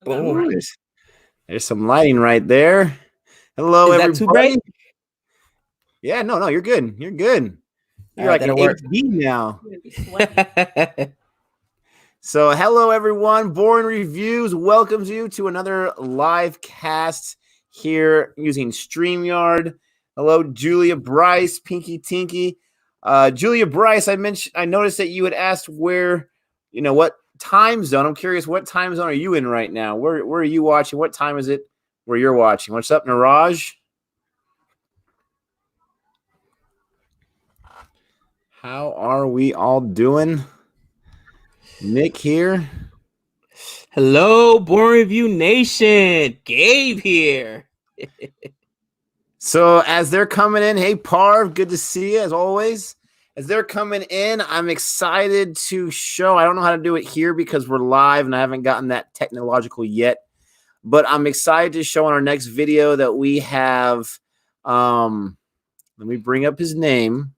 Boom. Ooh, there's some lighting right there. Hello, Is that too bright? everybody. Yeah, no, you're good. You're good. All You're right, like an that'll work. HD now. So, hello, everyone. Boring Reviews welcomes you to another live cast here using StreamYard. Hello, Julia Bryce, Pinky Tinky. Julia Bryce, I noticed that you had asked what time zone. I'm curious, what time zone are you in right now? Where are you watching? What time is it where you're watching? What's up, Niraj? How are we all doing? Nick here. Hello, Born Review Nation. Gabe here. So as they're coming in, hey Parv, good to see you as always. As they're coming in, I'm excited to show. I don't know how to do it here because we're live and I haven't gotten that technological yet. But I'm excited to show in our next video that we have. Let me bring up his name.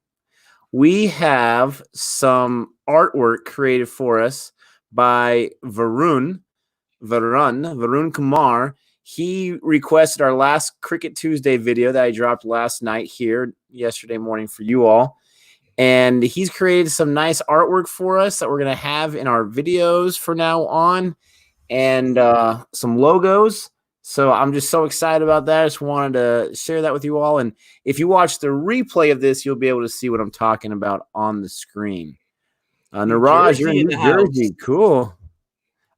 We have some artwork created for us by Varun Kumar. He requested our last Cricket Tuesday video that I dropped last night here yesterday morning for you all. And he's created some nice artwork for us that we're going to have in our videos from now on, and some logos. So I'm just so excited about that. I just wanted to share that with you all. And if you watch the replay of this, you'll be able to see what I'm talking about on the screen. Niraj, you're in in New the Jersey. house. Cool.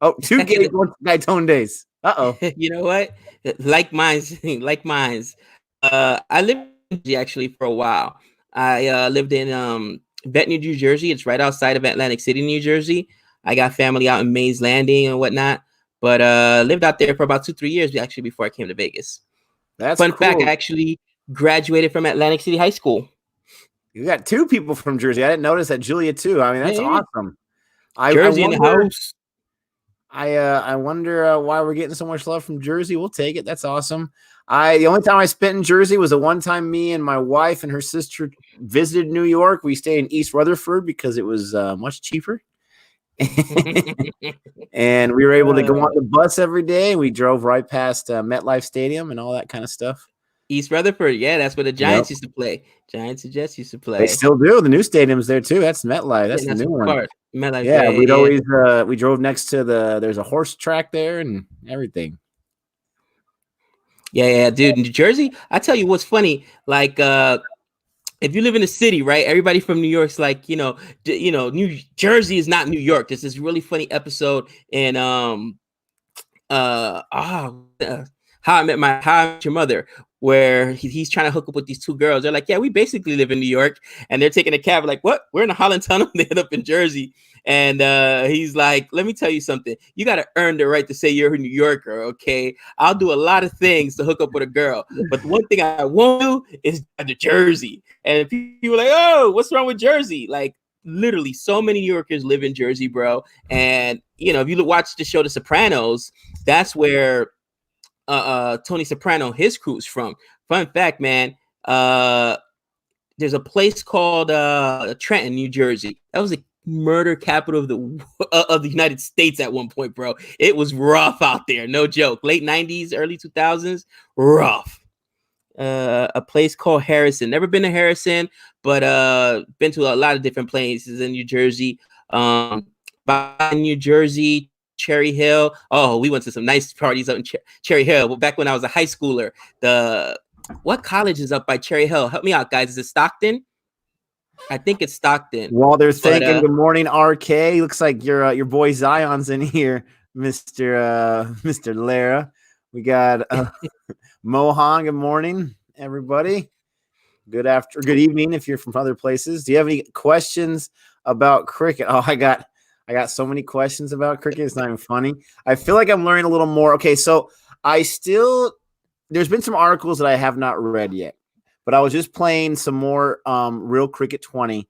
Oh, 2K Guy-Tone days. Uh-oh. You know what? Like mine's, like mine's. I lived in Jersey actually for a while. I lived in Ventnor, New Jersey. It's right outside of Atlantic City, New Jersey. I got family out in Mays Landing and whatnot, but lived out there for about 2-3 years actually before I came to Vegas. That's Fun cool. fact: I actually graduated from Atlantic City High School. You got two people from Jersey. I didn't notice that. Julia too. I mean, that's awesome. Jersey in the house. I wonder why we're getting so much love from Jersey. We'll take it. That's awesome. The only time I spent in Jersey was the one time me and my wife and her sister visited New York. We stayed in East Rutherford because it was much cheaper. And we were able to go on the bus every day. We drove right past MetLife Stadium and all that kind of stuff. East Rutherford, yeah, that's where the Giants used to play. Giants and Jets used to play. They still do. The new stadium's there too. That's MetLife. That's the new one. MetLife, yeah, we'd always we drove next to there's a horse track there and everything. Yeah, dude. New Jersey, I tell you what's funny. Like, if you live in a city, right? Everybody from New York's like, New Jersey is not New York. There's this really funny episode in How I Met Your Mother, where he's trying to hook up with these two girls. They're like, yeah, we basically live in New York, and they're taking a cab. Like, what? We're in the Holland Tunnel. They end up in Jersey, and he's like, let me tell you something. You got to earn the right to say you're a New Yorker. Okay, I'll do a lot of things to hook up with a girl, but the one thing I won't do is drive to Jersey. And people are like, oh, what's wrong with Jersey? Like, literally, so many New Yorkers live in Jersey, bro. And if you watch the show The Sopranos, that's where Tony Soprano, his crew's from. Fun fact, man. There's a place called Trenton, New Jersey. That was the murder capital of the United States at one point, bro. It was rough out there, no joke. Late 90s, early 2000s, rough. A place called Harrison. Never been to Harrison, but been to a lot of different places in New Jersey. By New Jersey, Cherry Hill. Oh, we went to some nice parties up in Cherry Hill. Well, back when I was a high schooler. What college is up by Cherry Hill? Help me out, guys. Is it Stockton? I think it's Stockton. While they're thinking, good morning, RK. Looks like your boy Zion's in here, Mr. Lara. We got Mohan. Good morning, everybody. Good evening if you're from other places. Do you have any questions about cricket? Oh, I got so many questions about cricket. It's not even funny. I feel like I'm learning a little more. Okay, so there's been some articles that I have not read yet, but I was just playing some more Real Cricket 20,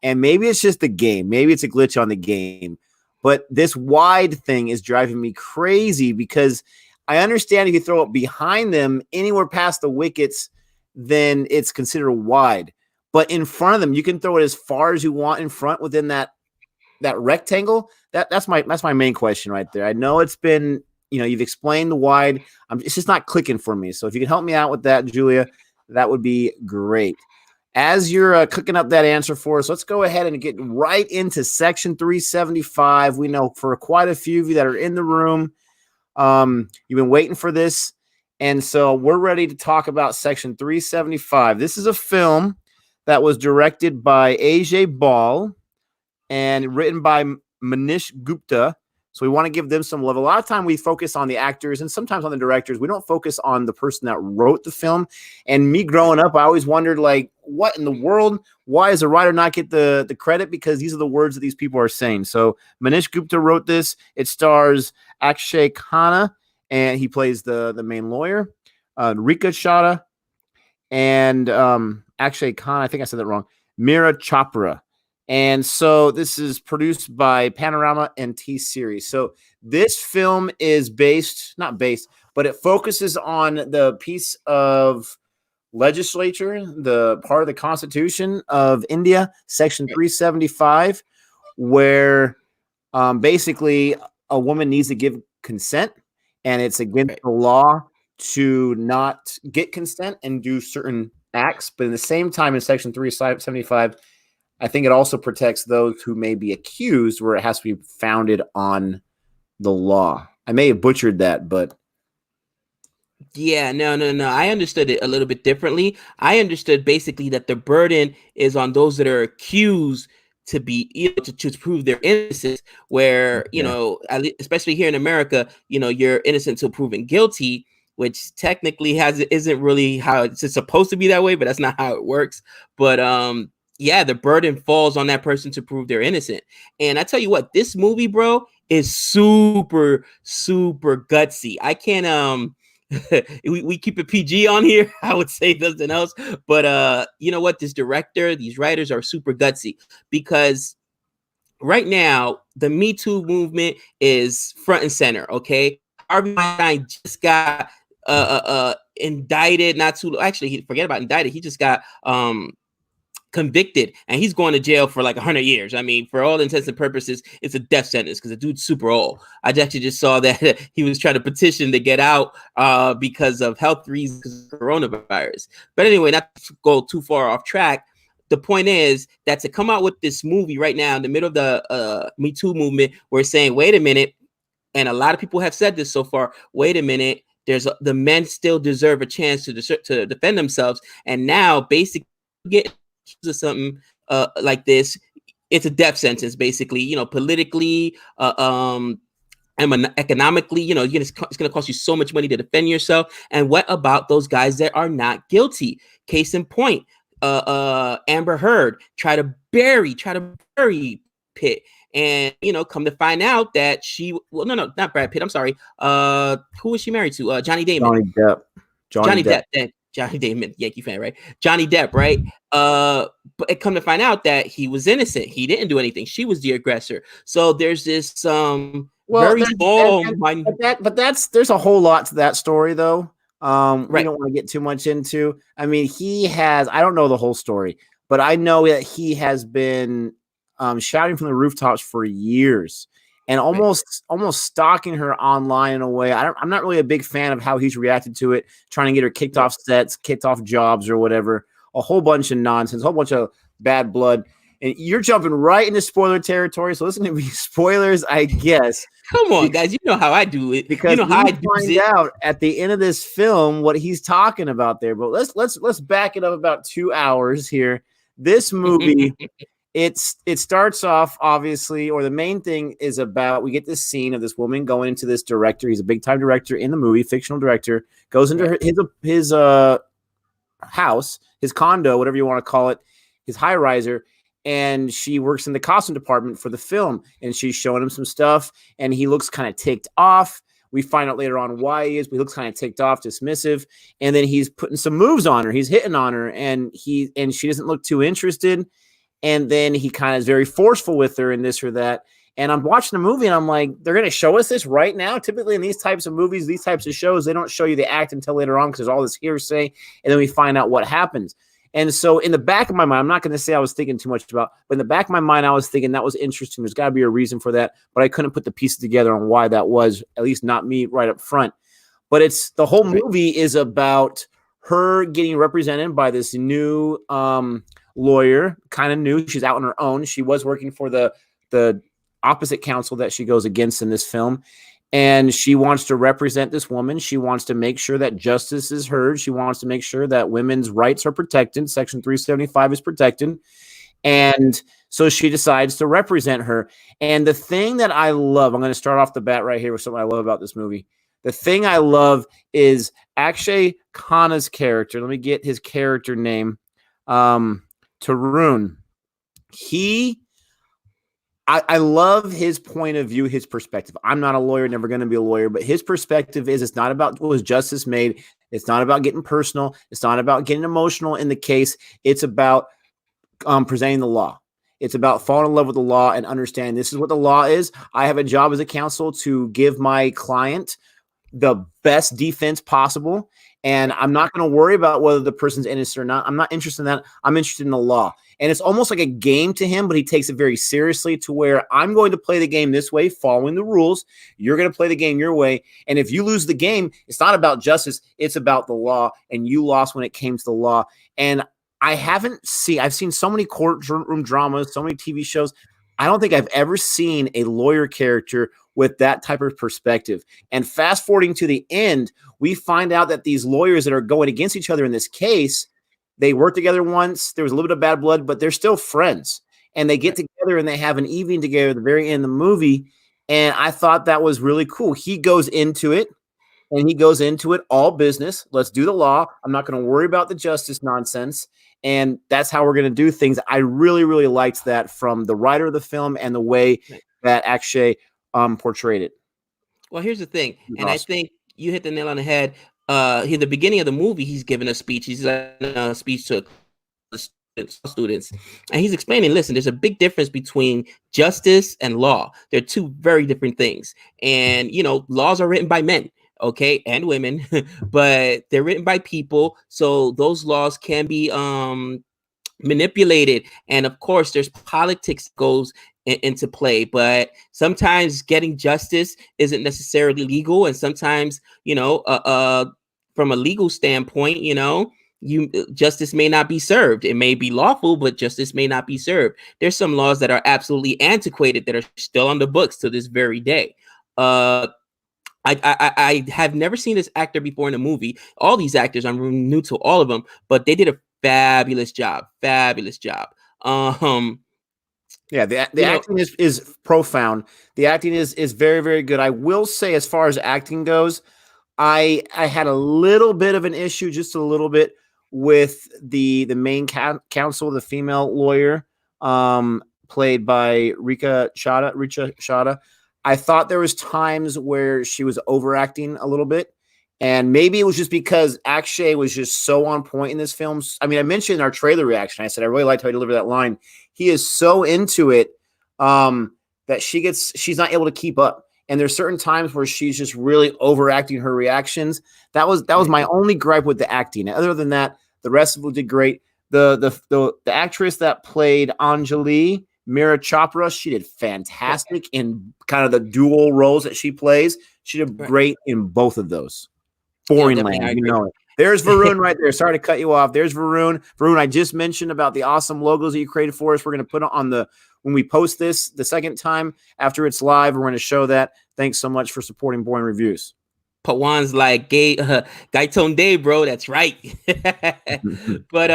and maybe it's just the game. Maybe it's a glitch on the game, but this wide thing is driving me crazy because I understand if you throw it behind them anywhere past the wickets, then it's considered wide. But in front of them, you can throw it as far as you want in front within that rectangle. That's my main question right there. I know it's been you've explained the wide. It's just not clicking for me. So if you can help me out with that, Julia, that would be great. As you're cooking up that answer for us, let's go ahead and get right into section 375. We know for quite a few of you that are in the room, you've been waiting for this. And so we're ready to talk about section 375. This is a film that was directed by Ajay Bal and written by Manish Gupta. So we want to give them some love. A lot of time we focus on the actors and sometimes on the directors. We don't focus on the person that wrote the film. And me growing up, I always wondered, like, what in the world? Why does the writer not get the credit? Because these are the words that these people are saying. So Manish Gupta wrote this. It stars Akshay Khanna, and he plays the main lawyer. Rika Chadha and Akshay Khanna, I think I said that wrong. Meera Chopra. And so this is produced by Panorama and T-Series. So this film is not based, but it focuses on the piece of legislature, the part of the Constitution of India, Section 375, where basically a woman needs to give consent, and it's against the law to not get consent and do certain acts. But at the same time, in Section 375, I think it also protects those who may be accused, where it has to be founded on the law. I may have butchered that, but yeah, no. I understood it a little bit differently. I understood basically that the burden is on those that are accused to be, to prove their innocence, where, especially here in America, you're innocent until proven guilty, which technically isn't really how it's supposed to be that way, but that's not how it works. But yeah, the burden falls on that person to prove they're innocent. And I tell you what, this movie, bro, is super, super gutsy. I can't we keep it PG on here. I would say nothing else. But you know what? These writers are super gutsy, because right now the Me Too movement is front and center. Okay. Harvey Weinstein just got indicted, forget about indicted. He just got convicted, and he's going to jail for like 100 years. I mean, for all intents and purposes, it's a death sentence because the dude's super old. I actually just saw that he was trying to petition to get out because of health reasons, coronavirus. But anyway, not to go too far off track, the point is that to come out with this movie right now in the middle of the Me Too movement, we're saying, wait a minute, and a lot of people have said this so far, wait a minute, the men still deserve a chance to defend themselves, and now basically get of something like this, it's a death sentence, basically, politically, and economically, it's going to cost you so much money to defend yourself. And what about those guys that are not guilty? Case in point, Amber Heard tried to bury Pitt, and come to find out that not Brad Pitt, I'm sorry, who was she married to? Johnny Damon. Johnny Depp. Johnny Damon, Yankee fan, right? Johnny Depp, right? But it come to find out that he was innocent. He didn't do anything. She was the aggressor. So there's this very small, but there's a whole lot to that story, though. We right. don't want to get too much into. I mean, I don't know the whole story, but I know that he has been shouting from the rooftops for years, and almost stalking her online in a way. I'm not really a big fan of how he's reacted to it, trying to get her kicked off sets, kicked off jobs or whatever. A whole bunch of nonsense, a whole bunch of bad blood. And you're jumping right into spoiler territory. So listen to me, spoilers, I guess. Come on, guys. You know how I do it. Because how I find out at the end of this film what he's talking about there. But let's back it up about 2 hours here. This movie, it starts off, obviously, or the main thing is about, we get this scene of this woman going into this director. He's a big time director in the movie, fictional director, goes into his house, his condo, whatever you want to call it, his high riser, and she works in the costume department for the film, and she's showing him some stuff, and he looks kind of ticked off. We find out later on why he is, but he looks kind of ticked off, dismissive, and then he's putting some moves on her. He's hitting on her, and she doesn't look too interested, and then he kind of is very forceful with her and this or that. And I'm watching the movie, and I'm like, they're going to show us this right now? Typically in these types of movies, these types of shows, they don't show you the act until later on because there's all this hearsay, and then we find out what happens. And so in the back of my mind, I'm not going to say I was thinking too much about, but in the back of my mind, I was thinking that was interesting. There's got to be a reason for that, but I couldn't put the pieces together on why that was, at least not me right up front. But it's the whole movie is about her getting represented by this new lawyer, kind of new. She's out on her own. She was working for the opposite counsel that she goes against in this film. And she wants to represent this woman. She wants to make sure that justice is heard. She wants to make sure that women's rights are protected. Section 375 is protected. And so she decides to represent her. And the thing that I love, I'm going to start off the bat right here with something I love about this movie. The thing I love is Akshay Khanna's character. Let me get his character name. Tarun. I love his point of view, his perspective. I'm not a lawyer, never going to be a lawyer, but his perspective is it's not about what was justice made. It's not about getting personal. It's not about getting emotional in the case. It's about presenting the law. It's about falling in love with the law and understanding this is what the law is. I have a job as a counsel to give my client the best defense possible. And I'm not going to worry about whether the person's innocent or not. I'm not interested in that. I'm interested in the law. And it's almost like a game to him, but he takes it very seriously to where I'm going to play the game this way, following the rules. You're going to play the game your way. And if you lose the game, it's not about justice. It's about the law. And you lost when it came to the law. And I've seen so many courtroom dramas, so many TV shows. I don't think I've ever seen a lawyer character with that type of perspective. And fast forwarding to the end, we find out that these lawyers that are going against each other in this case, they worked together once. There was a little bit of bad blood, but they're still friends. And they get together and they have an evening together at the very end of the movie. And I thought that was really cool. He goes into it all business. Let's do the law. I'm not going to worry about the justice nonsense. And that's how we're going to do things. I really, really liked that from the writer of the film and the way that Akshay portrayed it. Well, here's the thing, and awesome. I think you hit the nail on the head. In the beginning of the movie, he's giving a speech. He's giving a speech to students, and he's explaining, listen, there's a big difference between justice and law. They're two very different things. And, laws are written by men, okay, and women, but they're written by people. So those laws can be manipulated. And of course, there's politics goes into play, but sometimes getting justice isn't necessarily legal. And sometimes, from a legal standpoint, justice may not be served. It may be lawful, but justice may not be served. There's some laws that are absolutely antiquated that are still on the books to this very day. I have never seen this actor before in a movie. All these actors, I'm new to all of them, but they did a fabulous job. Yeah, the acting is profound. The acting is very, very good. I will say, as far as acting goes, I had a little bit of an issue, just a little bit, with the main counsel, the female lawyer, played by Richa Chadha. I thought there was times where she was overacting a little bit. And maybe it was just because Akshay was just so on point in this film. I mean, I mentioned in our trailer reaction, I said, I really liked how he delivered that line. He is so into it that she's not able to keep up. And there's certain times where she's just really overacting her reactions. That was my only gripe with the acting. Other than that, the rest of it did great. The actress that played Anjali, Mira Chopra, she did fantastic in kind of the dual roles that she plays. She did great in both of those. Boring land, you know it. There's Varun right there. Sorry to cut you off. There's Varun. Varun, I just mentioned about the awesome logos that you created for us. We're going to put it on when we post this the second time after it's live. We're going to show that. Thanks so much for supporting Boring Reviews. Pawan's like Gaitone Day, bro. That's right. But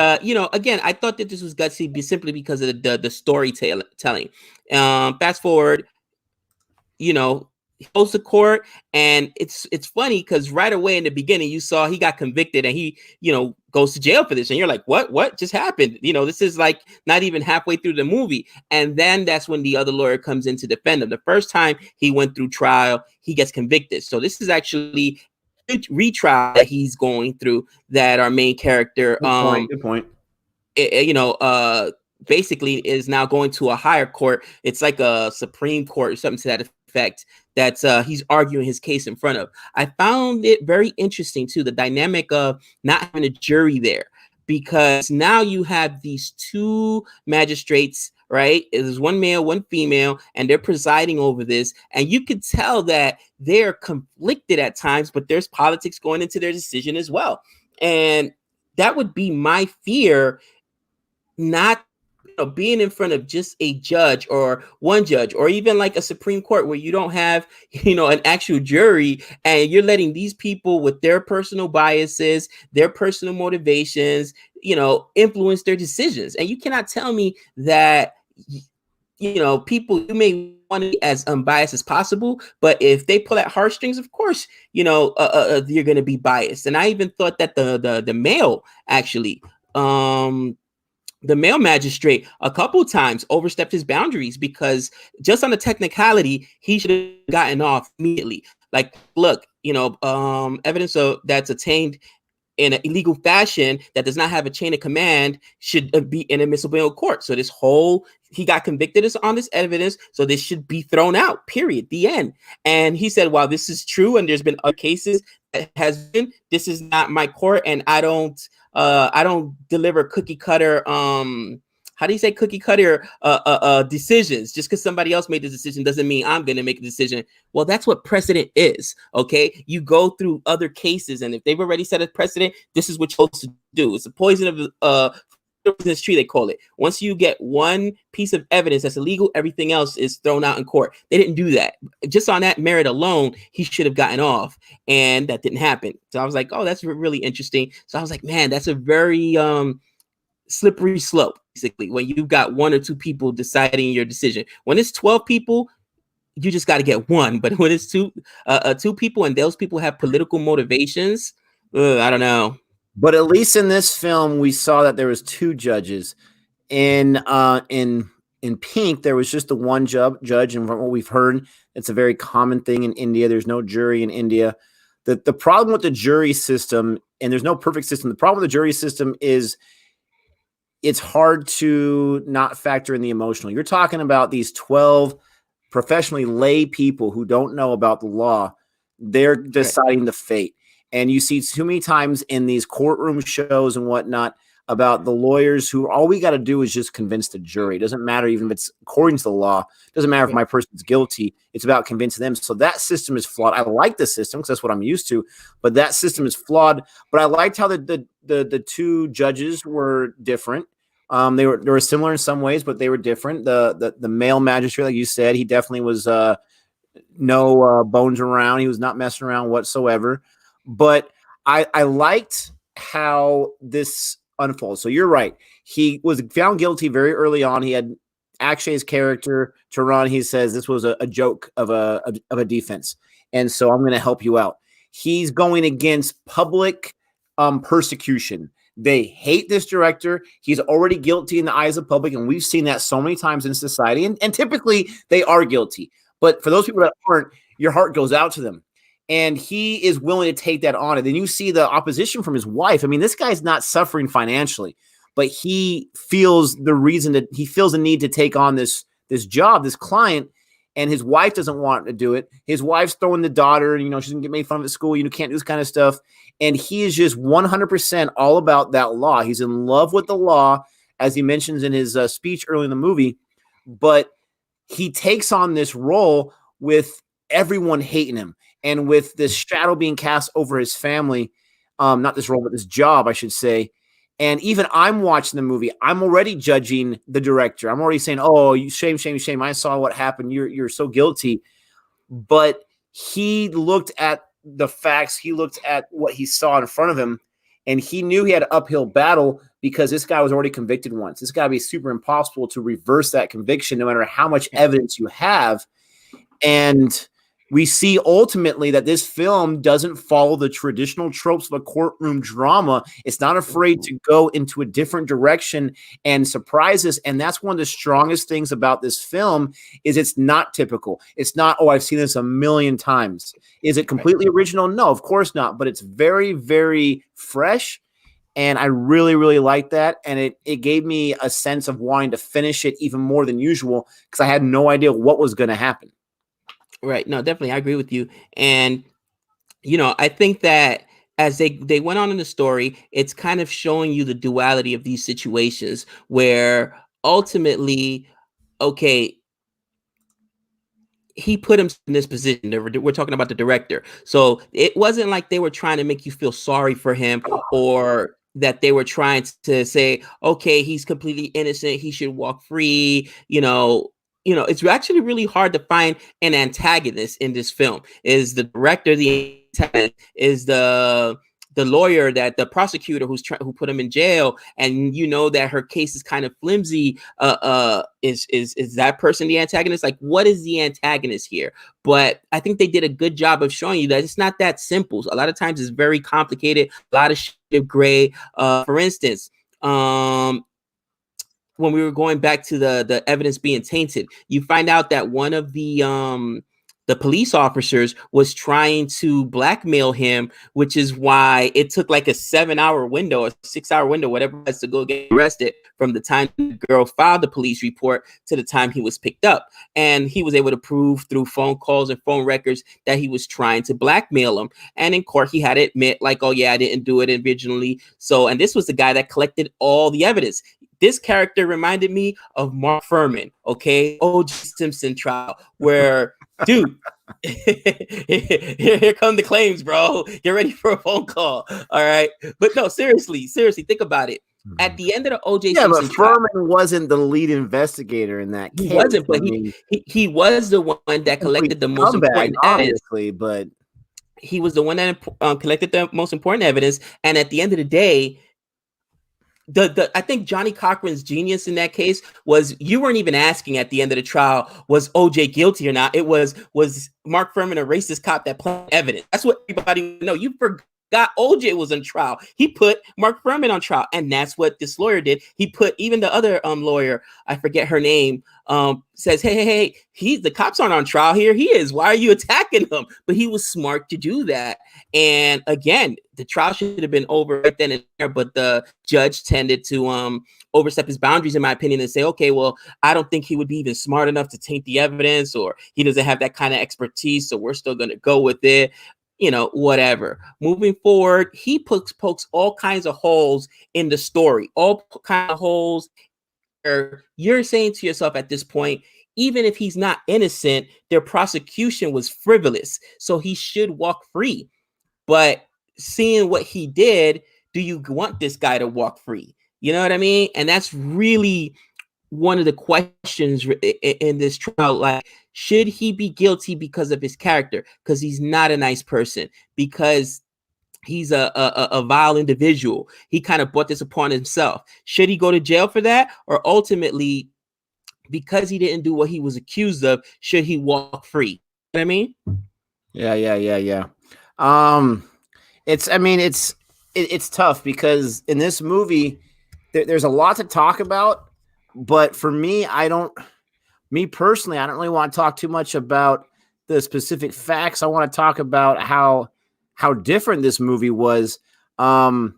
again, I thought that this was gutsy simply because of the storytelling. Fast forward, he goes to court, and it's funny because right away in the beginning you saw he got convicted and he goes to jail for this, and you're like, what just happened? This is like not even halfway through the movie, and then that's when the other lawyer comes in to defend him. The first time he went through trial, he gets convicted. So this is actually a retrial that he's going through, that our main character good point. Basically is now going to a higher court. It's like a Supreme Court or something to that effect, that he's arguing his case in front of. I found it very interesting too, the dynamic of not having a jury there. because now you have these two magistrates, right? There's one male, one female, and they're presiding over this. And you could tell that they're conflicted at times, but there's politics going into their decision as well. And that would be my fear, not being in front of just a judge or one judge, or even like a Supreme Court where you don't have an actual jury, and you're letting these people with their personal biases, their personal motivations, influence their decisions. And you cannot tell me that people, you may want to be as unbiased as possible, but if they pull at heartstrings, of course you're going to be biased. And I even thought that the male actually the male magistrate a couple times overstepped his boundaries, because just on the technicality, he should have gotten off immediately. Like, look, evidence that's attained in an illegal fashion that does not have a chain of command should be inadmissible in court. So he got convicted on this evidence, so this should be thrown out, period, the end. And he said, while this is true, and there's been other cases that has been, this is not my court, and I don't deliver cookie cutter, how do you say cookie cutter decisions. Just because somebody else made the decision doesn't mean I'm going to make a decision. Well, that's what precedent is. Okay. You go through other cases, and if they've already set a precedent, this is what you're supposed to do. It's a poison of poisonous tree, they call it. Once you get one piece of evidence that's illegal, everything else is thrown out in court. They didn't do that. Just on that merit alone, he should have gotten off, and that didn't happen. So I was like, oh, that's really interesting. So I was like, man, that's a very slippery slope, basically, when you've got one or two people deciding your decision. When it's 12 people, you just got to get one. But when it's two people, and those people have political motivations, I don't know. But at least in this film, we saw that there was two judges. In Pink, there was just the one judge, and from what we've heard, it's a very common thing in India. There's no jury in India. The problem with the jury system, and there's no perfect system, the problem with the jury system is it's hard to not factor in the emotional. You're talking about these 12 professionally lay people who don't know about the law. They're deciding the fate. And you see too many times in these courtroom shows and whatnot about the lawyers who all we got to do is just convince the jury. It doesn't matter even if it's according to the law. It doesn't matter if my person's guilty. It's about convincing them. So that system is flawed. I like the system because that's what I'm used to, but that system is flawed. But I liked how the two judges were different. They were similar in some ways, but they were different. The male magistrate, like you said, he definitely was no bones around. He was not messing around whatsoever. But I liked how this unfolds. So you're right. He was found guilty very early on. He had Akshay's character to run. He says this was a joke of a defense, and so I'm going to help you out. He's going against public persecution. They hate this director. He's already guilty in the eyes of the public, and we've seen that so many times in society. And typically they are guilty. But for those people that aren't, your heart goes out to them. And he is willing to take that on. And then you see the opposition from his wife. I mean, this guy's not suffering financially, but he feels the need to take on this job, this client, and his wife doesn't want to do it. His wife's throwing the daughter, and, she's going to get made fun of at school. Can't do this kind of stuff. And he is just 100% all about that law. He's in love with the law, as he mentions in his speech early in the movie. But he takes on this role with everyone hating him, and with this shadow being cast over his family, not this role, but this job, I should say. And even I'm watching the movie, I'm already judging the director. I'm already saying, oh, shame, shame, shame. I saw what happened. You're so guilty. But he looked at the facts. He looked at what he saw in front of him, and he knew he had an uphill battle because this guy was already convicted once. It's got to be super impossible to reverse that conviction, no matter how much evidence you have. And we see ultimately that this film doesn't follow the traditional tropes of a courtroom drama. It's not afraid to go into a different direction and surprise us. And that's one of the strongest things about this film is it's not typical. It's not, oh, I've seen this a million times. Is it completely original? No, of course not. But it's very, very fresh. And I really, really like that. And it gave me a sense of wanting to finish it even more than usual because I had no idea what was going to happen. Right. No, definitely. I agree with you. And, I think that as they went on in the story, it's kind of showing you the duality of these situations where ultimately, okay, he put him in this position. We're talking about the director. So it wasn't like they were trying to make you feel sorry for him, or that they were trying to say, okay, he's completely innocent, he should walk free. It's actually really hard to find an antagonist in this film. Is the director the antagonist? Is the lawyer, that the prosecutor who put him in jail, and that her case is kind of flimsy, is that person the antagonist? Like, what is the antagonist here? But I think they did a good job of showing you that it's not that simple. A lot of times it's very complicated, a lot of shade of gray. For instance, when we were going back to the evidence being tainted, you find out that one of the police officers was trying to blackmail him, which is why it took like a 7-hour window, a 6-hour window, whatever it was, to go get arrested from the time the girl filed the police report to the time he was picked up. And he was able to prove through phone calls and phone records that he was trying to blackmail him. And in court, he had to admit, like, oh yeah, I didn't do it originally. So, and this was the guy that collected all the evidence. This character reminded me of Mark Furman, okay? O.J. Simpson trial, where, dude, here come the claims, bro. Get ready for a phone call. All right. But no, seriously, think about it. At the end of the O.J. Simpson trial, Furman wasn't the lead investigator in that case. He wasn't, but he was the one that collected the most important evidence. But he was the one that collected the most important evidence. And at the end of the day, I think Johnny Cochran's genius in that case was, you weren't even asking at the end of the trial, was OJ guilty or not? It was Mark Furman a racist cop that planted evidence? That's what everybody know. You forgot OJ was on trial. He put Mark Furman on trial, and that's what this lawyer did. He put even the other lawyer, I forget her name, says, hey, the cops aren't on trial here. He is. Why are you attacking him? But he was smart to do that. And again, the trial should have been over right then and there, but the judge tended to overstep his boundaries, in my opinion, and say, okay, well, I don't think he would be even smart enough to taint the evidence, or he doesn't have that kind of expertise, so we're still going to go with it. Whatever. Moving forward, he pokes all kinds of holes in the story, all kinds of holes. You're saying to yourself at this point, even if he's not innocent, their prosecution was frivolous, so he should walk free. But seeing what he did, do you want this guy to walk free? You know what I mean? And that's really one of the questions in this trial. Like, should he be guilty because of his character? Because he's not a nice person, because he's a vile individual. He kind of brought this upon himself. Should he go to jail for that? Or ultimately, because he didn't do what he was accused of, should he walk free? You know what I mean? Yeah. It's tough, because in this movie, there's a lot to talk about. But for me, personally, I don't really want to talk too much about the specific facts. I want to talk about how different this movie was. One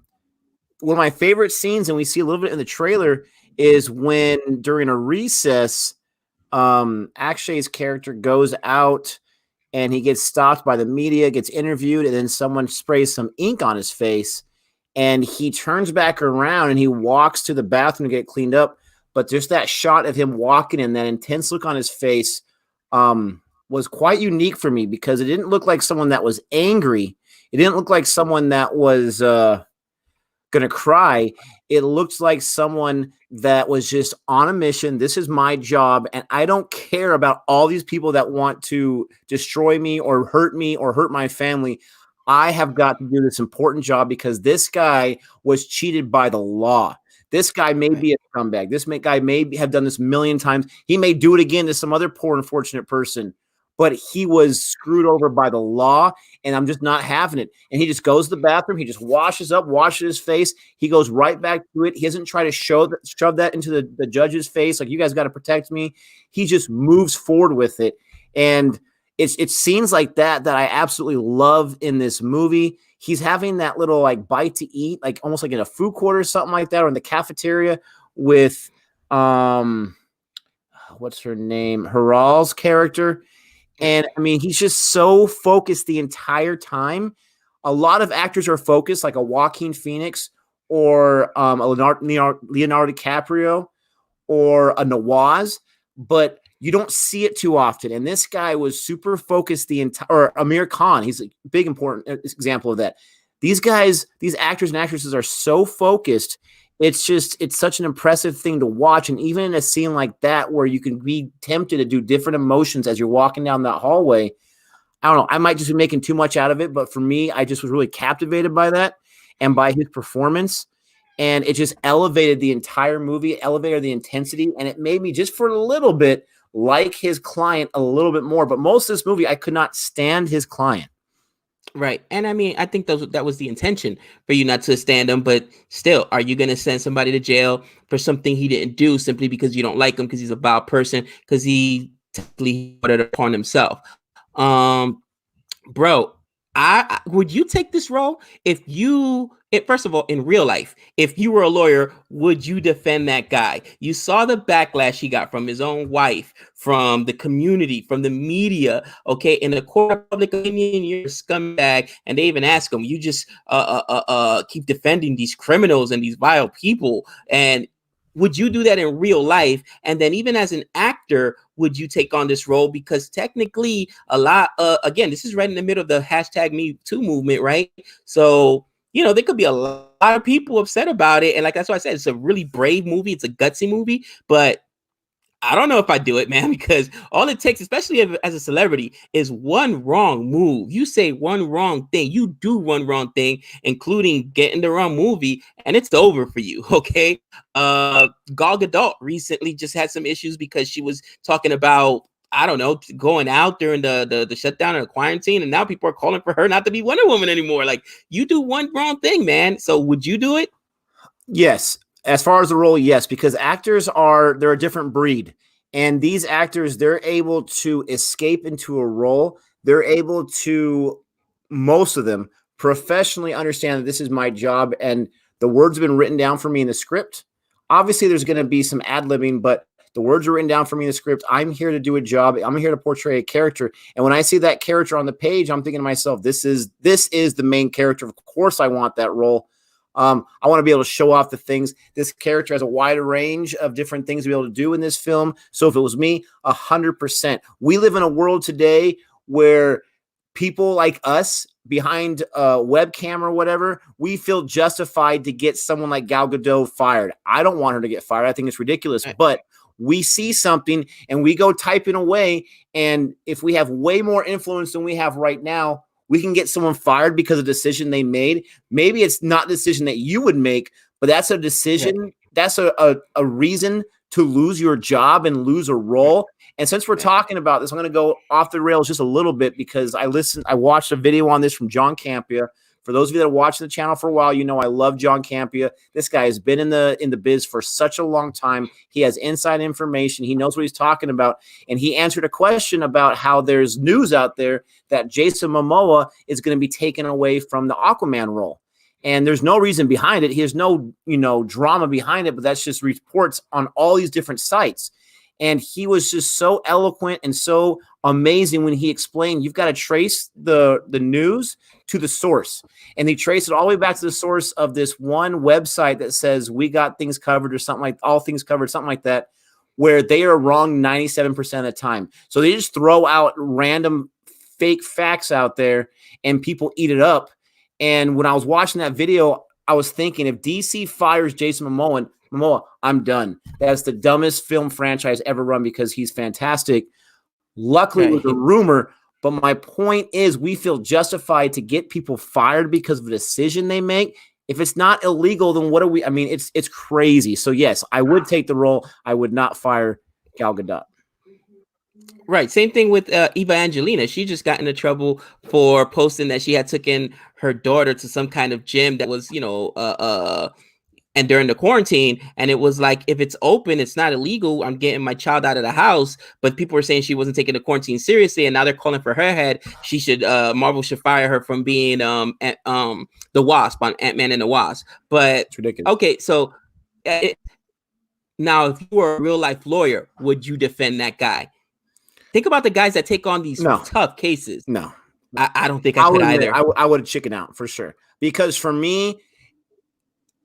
of my favorite scenes, and we see a little bit in the trailer, is when during a recess, Akshay's character goes out and he gets stopped by the media, gets interviewed, and then someone sprays some ink on his face, and he turns back around and he walks to the bathroom to get cleaned up. But just that shot of him walking and that intense look on his face was quite unique for me, because it didn't look like someone that was angry. It didn't look like someone that was going to cry. It looked like someone that was just on a mission. This is my job, and I don't care about all these people that want to destroy me or hurt my family. I have got to do this important job, because this guy was cheated by the law. This guy may be a scumbag. This guy may have done this a million times. He may do it again to some other poor, unfortunate person, but he was screwed over by the law, and I'm just not having it. And he just goes to the bathroom. He just washes his face. He goes right back to it. He doesn't try to shove that into the judge's face, like, you guys got to protect me. He just moves forward with it. And it's scenes like that I absolutely love in this movie. He's having that little like bite to eat, like almost like in a food court or something like that, or in the cafeteria with what's her name? Haral's character. And I mean, he's just so focused the entire time a lot of actors are focused, like a Joaquin Phoenix or a Leonardo DiCaprio or a Nawaz, but you don't see it too often. And this guy was super focused the entire, or Amir Khan, he's a big important example of that. These guys, these actors and actresses are so focused. It's such an impressive thing to watch. And even in a scene like that, where you can be tempted to do different emotions as you're walking down that hallway, I don't know, I might just be making too much out of it. But for me, I just was really captivated by that and by his performance. And it just elevated the entire movie, elevated the intensity. And it made me just for a little bit like his client a little bit more. But most of this movie, I could not stand his client. Right. And I mean, I think that was the intention for you not to stand him. But still, are you going to send somebody to jail for something he didn't do simply because you don't like him, because he's a bad person, because he technically put it upon himself? Bro, I would you take this role first of all, in real life, if you were a lawyer, would you defend that guy? You saw the backlash he got from his own wife, from the community, from the media. Okay, in the court of public opinion, you're a scumbag, and they even ask him, you just keep defending these criminals and these vile people. And would you do that in real life? And then even as an actor, would you take on this role? Because technically a lot, again, this is right in the middle of the hashtag Me Too movement, right? So, there could be a lot of people upset about it. And like, that's why I said, it's a really brave movie. It's a gutsy movie, but I don't know if I do it, man, because all it takes, especially as a celebrity, is one wrong move. You say one wrong thing, you do one wrong thing, including getting the wrong movie, and it's over for you. Okay. Gal Gadot recently just had some issues because she was talking about, I don't know, going out during the shutdown or the quarantine, and now people are calling for her not to be Wonder Woman anymore. Like, you do one wrong thing, man. So would you do it? Yes. As far as the role, yes, because they're a different breed. And these actors, they're able to escape into a role. They're able to, most of them, professionally understand that this is my job and the words have been written down for me in the script. Obviously, there's going to be some ad-libbing, but the words are written down for me in the script. I'm here to do a job. I'm here to portray a character. And when I see that character on the page, I'm thinking to myself, this is the main character. Of course, I want that role. I want to be able to show off the things. This character has a wider range of different things to be able to do in this film. So if it was me, 100%. We live in a world today where people like us behind a webcam or whatever, we feel justified to get someone like Gal Gadot fired. I don't want her to get fired. I think it's ridiculous, but we see something and we go typing away. And if we have way more influence than we have right now, we can get someone fired because of a decision they made. Maybe it's not a decision that you would make, but that's a decision. Right. That's a reason to lose your job and lose a role. And since we're talking about this, I'm going to go off the rails just a little bit because I watched a video on this from John Campea. For those of you that have watched the channel for a while, I love John Campea. This guy has been in the biz for such a long time. He has inside information. He knows what he's talking about. And he answered a question about how there's news out there that Jason Momoa is going to be taken away from the Aquaman role. And there's no reason behind it. He has no, drama behind it, but that's just reports on all these different sites. And he was just so eloquent and so amazing when he explained, you've got to trace the news to the source. And he traced it all the way back to the source of this one website that says we got things covered or something like all things covered, something like that, where they are wrong 97% of the time. So they just throw out random fake facts out there and people eat it up. And when I was watching that video, I was thinking, if DC fires Jason Momoa, I'm done. That's the dumbest film franchise ever run because he's fantastic. Luckily, it was a rumor. But my point is, we feel justified to get people fired because of a decision they make. If it's not illegal, then what are we? I mean, it's crazy. So yes, I would take the role. I would not fire Gal Gadot. Right. Same thing with Eva Angelina. She just got into trouble for posting that she had taken her daughter to some kind of gym that was, and during the quarantine, and it was like, if it's open, it's not illegal. I'm getting my child out of the house. But people were saying she wasn't taking the quarantine seriously, and now they're calling for her head. She should, Marvel should fire her from being the Wasp on Ant-Man and the Wasp. But it's ridiculous. Okay, so now if you were a real life lawyer, would you defend that guy? Think about the guys that take on these tough cases. No. I don't think I I'll could admit, either. I would have chickened out for sure. Because for me,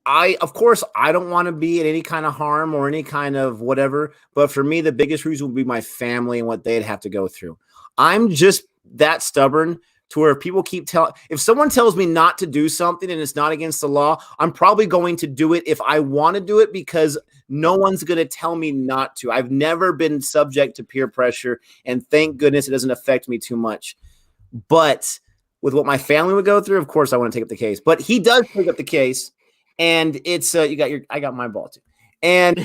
of course, I don't want to be in any kind of harm or any kind of whatever. But for me, the biggest reason would be my family and what they'd have to go through. I'm just that stubborn to where people keep telling, if someone tells me not to do something and it's not against the law, I'm probably going to do it if I want to do it, because no one's going to tell me not to. I've never been subject to peer pressure, and thank goodness it doesn't affect me too much. But with what my family would go through, of course, I want to take up the case. But he does take up the case, and it's I got my ball too, and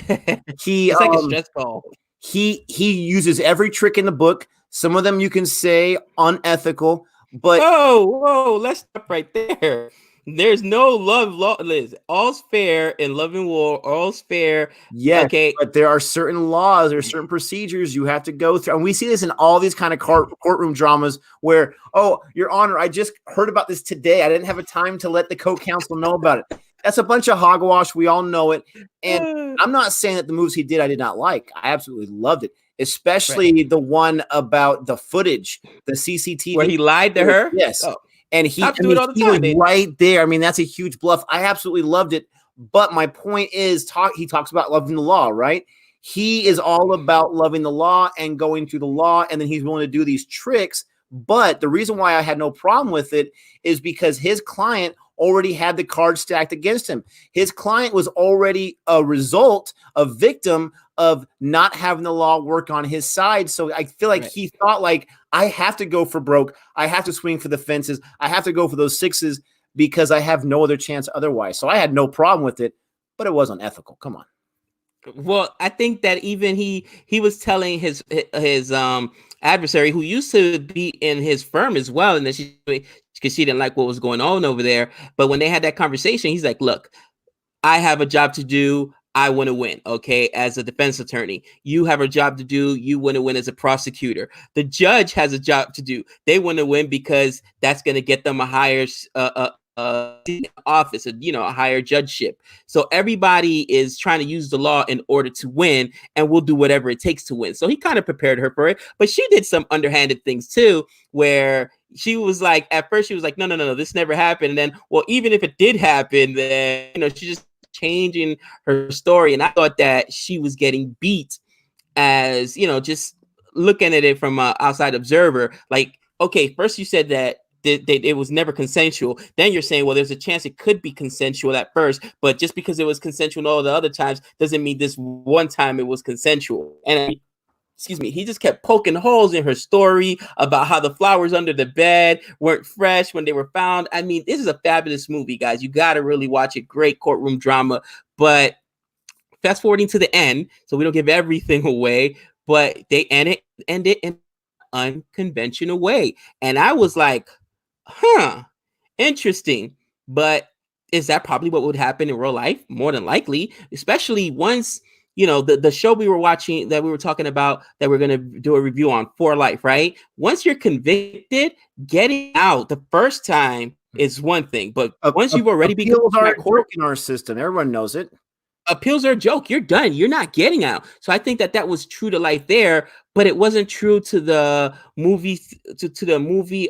he It's like a stress ball. he uses every trick in the book. Some of them you can say unethical, but Whoa, let's stop right there. There's no love law, Liz. All's fair in love and war. All's fair. yes, Okay. but there are certain laws, there are certain procedures you have to go through. And we see this in all these kind of courtroom dramas where, oh, Your Honor, I just heard about this today. I didn't have a time to let the co-counsel know about it. That's a bunch of hogwash. We all know it. And I'm not saying that the moves he did I did not like. I absolutely loved it, especially the one about the footage, the CCTV. Where he lied to her? Yes. Oh. And he do it all the he time, was right there. I mean, that's a huge bluff. I absolutely loved it. But my point is, he talks about loving the law, right? He is all about loving the law and going through the law, and then he's willing to do these tricks. But the reason why I had no problem with it is because his client already had the cards stacked against him. His client was already a victim of not having the law work on his side. So I feel like he thought, like, I have to go for broke. I have to swing for the fences. I have to go for those sixes because I have no other chance otherwise. So I had no problem with it, but it was unethical. Come on. Well, I think that even he was telling his adversary, who used to be in his firm as well, and then because she didn't like what was going on over there. But when they had that conversation, he's like, "Look, I have a job to do. I want to win. Okay, as a defense attorney, you have a job to do. You want to win as a prosecutor. The judge has a job to do. They want to win because that's going to get them a higher office, a higher judgeship. So everybody is trying to use the law in order to win, and we'll do whatever it takes to win." So he kind of prepared her for it, but she did some underhanded things too, where she was like, at first she was like, no, this never happened. And then, well, even if it did happen, then, she just changing her story. And I thought that she was getting beat as, just looking at it from an outside observer. Like, okay, first you said that it was never consensual. Then you're saying, well, there's a chance it could be consensual at first, but just because it was consensual all the other times doesn't mean this one time it was consensual. And he just kept poking holes in her story about how the flowers under the bed weren't fresh when they were found. I mean, this is a fabulous movie, guys. You got to really watch it. Great courtroom drama. But fast forwarding to the end, so we don't give everything away, but they end it in an unconventional way. And I was like, interesting. But is that probably what would happen in real life? More than likely, especially once, the show we were watching that we were talking about that we're going to do a review on, For Life, right? Once you're convicted, getting out the first time is one thing, but once you've already been in our system, everyone knows it. Appeals are a joke. You're done. You're not getting out. So I think that was true to life there, but it wasn't true to the movie to the movie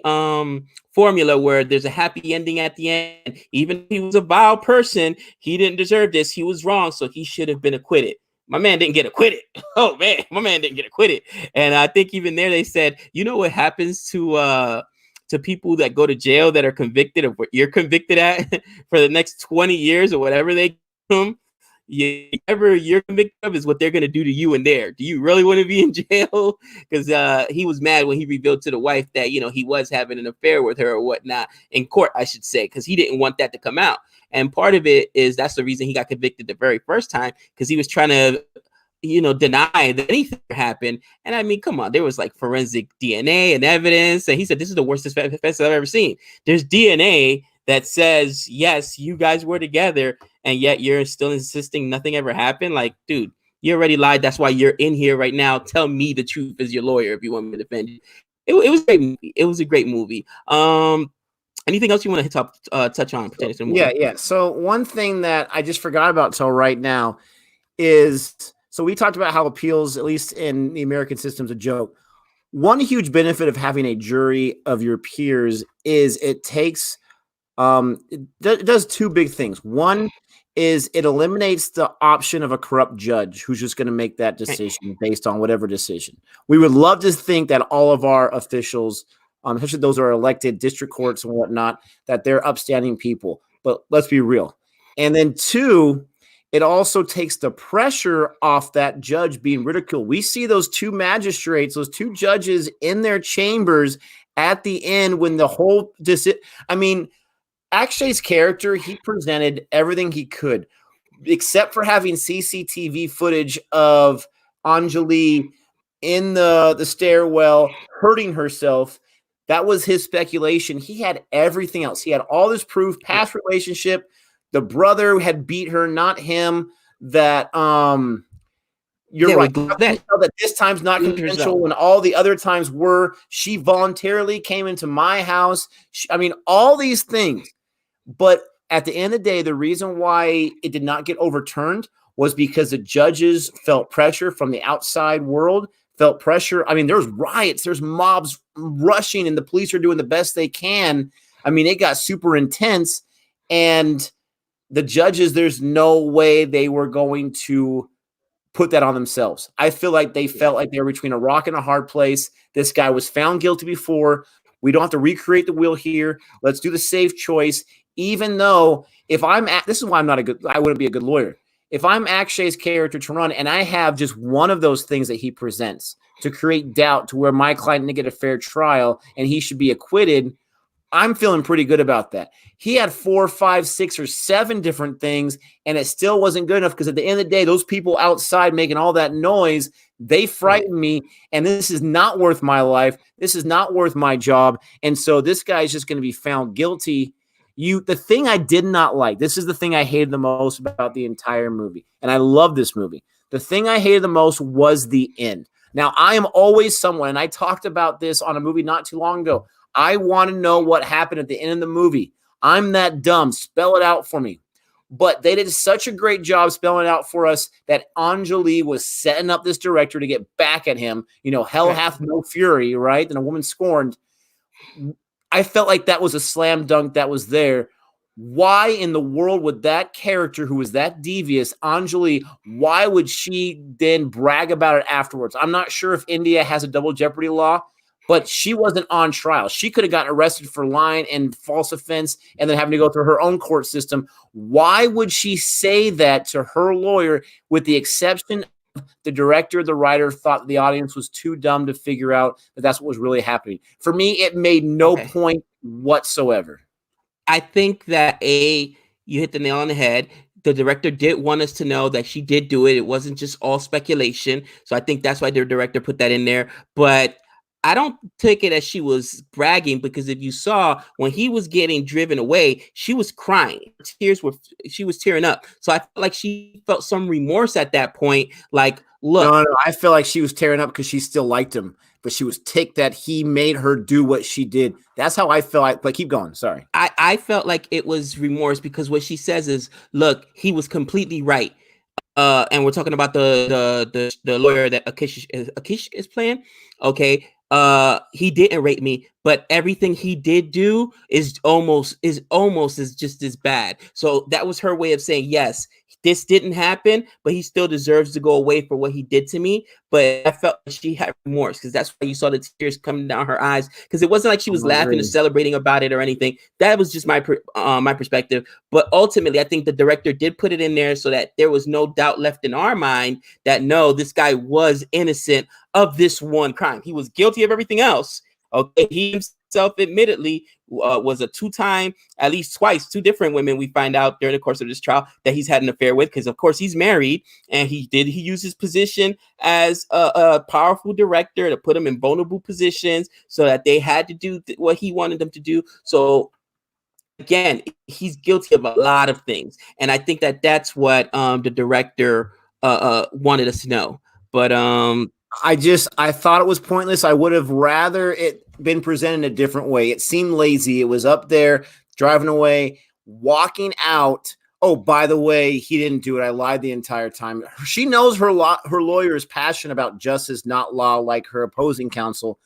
formula where there's a happy ending at the end. Even if he was a vile person, he didn't deserve this. He was wrong, so he should have been acquitted. My man didn't get acquitted. Oh man, my man didn't get acquitted. And I think even there they said, what happens to people that go to jail that are convicted of what you're convicted at for the next 20 years or whatever they give them. Whatever you're convicted of is what they're going to do to you in there. Do you really want to be in jail? Because he was mad when he revealed to the wife that, he was having an affair with her or whatnot in court, I should say, because he didn't want that to come out. And part of it is that's the reason he got convicted the very first time, because he was trying to, deny that anything happened. And I mean, come on, there was like forensic DNA and evidence. And he said, this is the worst offense I've ever seen. There's DNA that says, yes, you guys were together, and yet you're still insisting nothing ever happened. Like, dude, you already lied. That's why you're in here right now. Tell me the truth as your lawyer if you want me to defend you. It was a great movie. It was a great movie. Anything else you want to touch on pertaining to the movie? Yeah. So one thing that I just forgot about till right now is, so we talked about how appeals, at least in the American system, is a joke. one huge benefit of having a jury of your peers is it takes it does two big things. One is it eliminates the option of a corrupt judge who's just going to make that decision based on whatever decision. We would love to think that all of our officials, especially those who are elected district courts and whatnot, that they're upstanding people. But let's be real. And then two, it also takes the pressure off that judge being ridiculed. We see those two magistrates, those two judges in their chambers at the end when the whole I mean, Akshay's character, he presented everything he could, except for having CCTV footage of Anjali in the stairwell hurting herself. That was his speculation. He had everything else. He had all this proof, past relationship. The brother had beat her, not him. That you're right. That this time's not consensual, and all the other times were. She voluntarily came into my house. All these things. But at the end of the day, the reason why it did not get overturned was because the judges felt pressure from the outside world, felt pressure. There's riots, there's mobs rushing, and the police are doing the best they can. It got super intense, and the judges, there's no way they were going to put that on themselves. I feel like they felt like they were between a rock and a hard place. This guy was found guilty before. We don't have to recreate the wheel here. Let's do the safe choice. Even though this is why I wouldn't be a good lawyer. If I'm Akshay's character to run and I have just one of those things that he presents to create doubt to where my client didn't get a fair trial and he should be acquitted, I'm feeling pretty good about that. He had 4, 5, 6, or 7 different things, and it still wasn't good enough because at the end of the day, those people outside making all that noise, they frighten me, and this is not worth my life. This is not worth my job, and so this guy is just going to be found guilty. The thing I did not like, this is the thing I hated the most about the entire movie, and I love this movie. The thing I hated the most was the end. Now, I am always someone, and I talked about this on a movie not too long ago. I want to know what happened at the end of the movie. I'm that dumb. Spell it out for me. But they did such a great job spelling it out for us that Anjali was setting up this director to get back at him. Hell hath no fury, right? And a woman scorned. I felt like that was a slam dunk that was there. Why in the world would that character who was that devious, Anjali, why would she then brag about it afterwards? I'm not sure if India has a double jeopardy law, but she wasn't on trial. She could have gotten arrested for lying and false offense and then having to go through her own court system. Why would she say that to her lawyer, with the exception of the director, the writer thought the audience was too dumb to figure out that that's what was really happening? For me, it made no point whatsoever. I think that you hit the nail on the head. The director did want us to know that she did do it. It wasn't just all speculation. So I think that's why the director put that in there. But I don't take it as she was bragging, because if you saw when he was getting driven away, she was crying. She was tearing up. So I felt like she felt some remorse at that point. Like, look, no, I feel like she was tearing up because she still liked him, but she was ticked that he made her do what she did. That's how I felt. But keep going. Sorry. I felt like it was remorse because what she says is, look, he was completely right. And we're talking about the lawyer that Akish is playing. Okay. He didn't rape me, but everything he did do is almost just as bad. So that was her way of saying, yes, this didn't happen, but he still deserves to go away for what he did to me. But I felt like she had remorse, because that's why you saw the tears coming down her eyes, because it wasn't like she was laughing or celebrating about it or anything. That was just my perspective. But ultimately, I think the director did put it in there so that there was no doubt left in our mind that no, this guy was innocent of this one crime. He was guilty of everything else. Okay, he himself admittedly was a 2-time, at least twice, 2 different women we find out during the course of this trial that he's had an affair with, because of course he's married, and he used his position as a powerful director to put him in vulnerable positions so that they had to do what he wanted them to do. So again, he's guilty of a lot of things, and I think that that's what the director wanted us to know. But I thought it was pointless. I would have rather it been presented a different way. It seemed lazy. It was up there, driving away, walking out Oh, by the way, he didn't do it. I lied the entire time. She knows her lawyer is passionate about justice, not law, like her opposing counsel.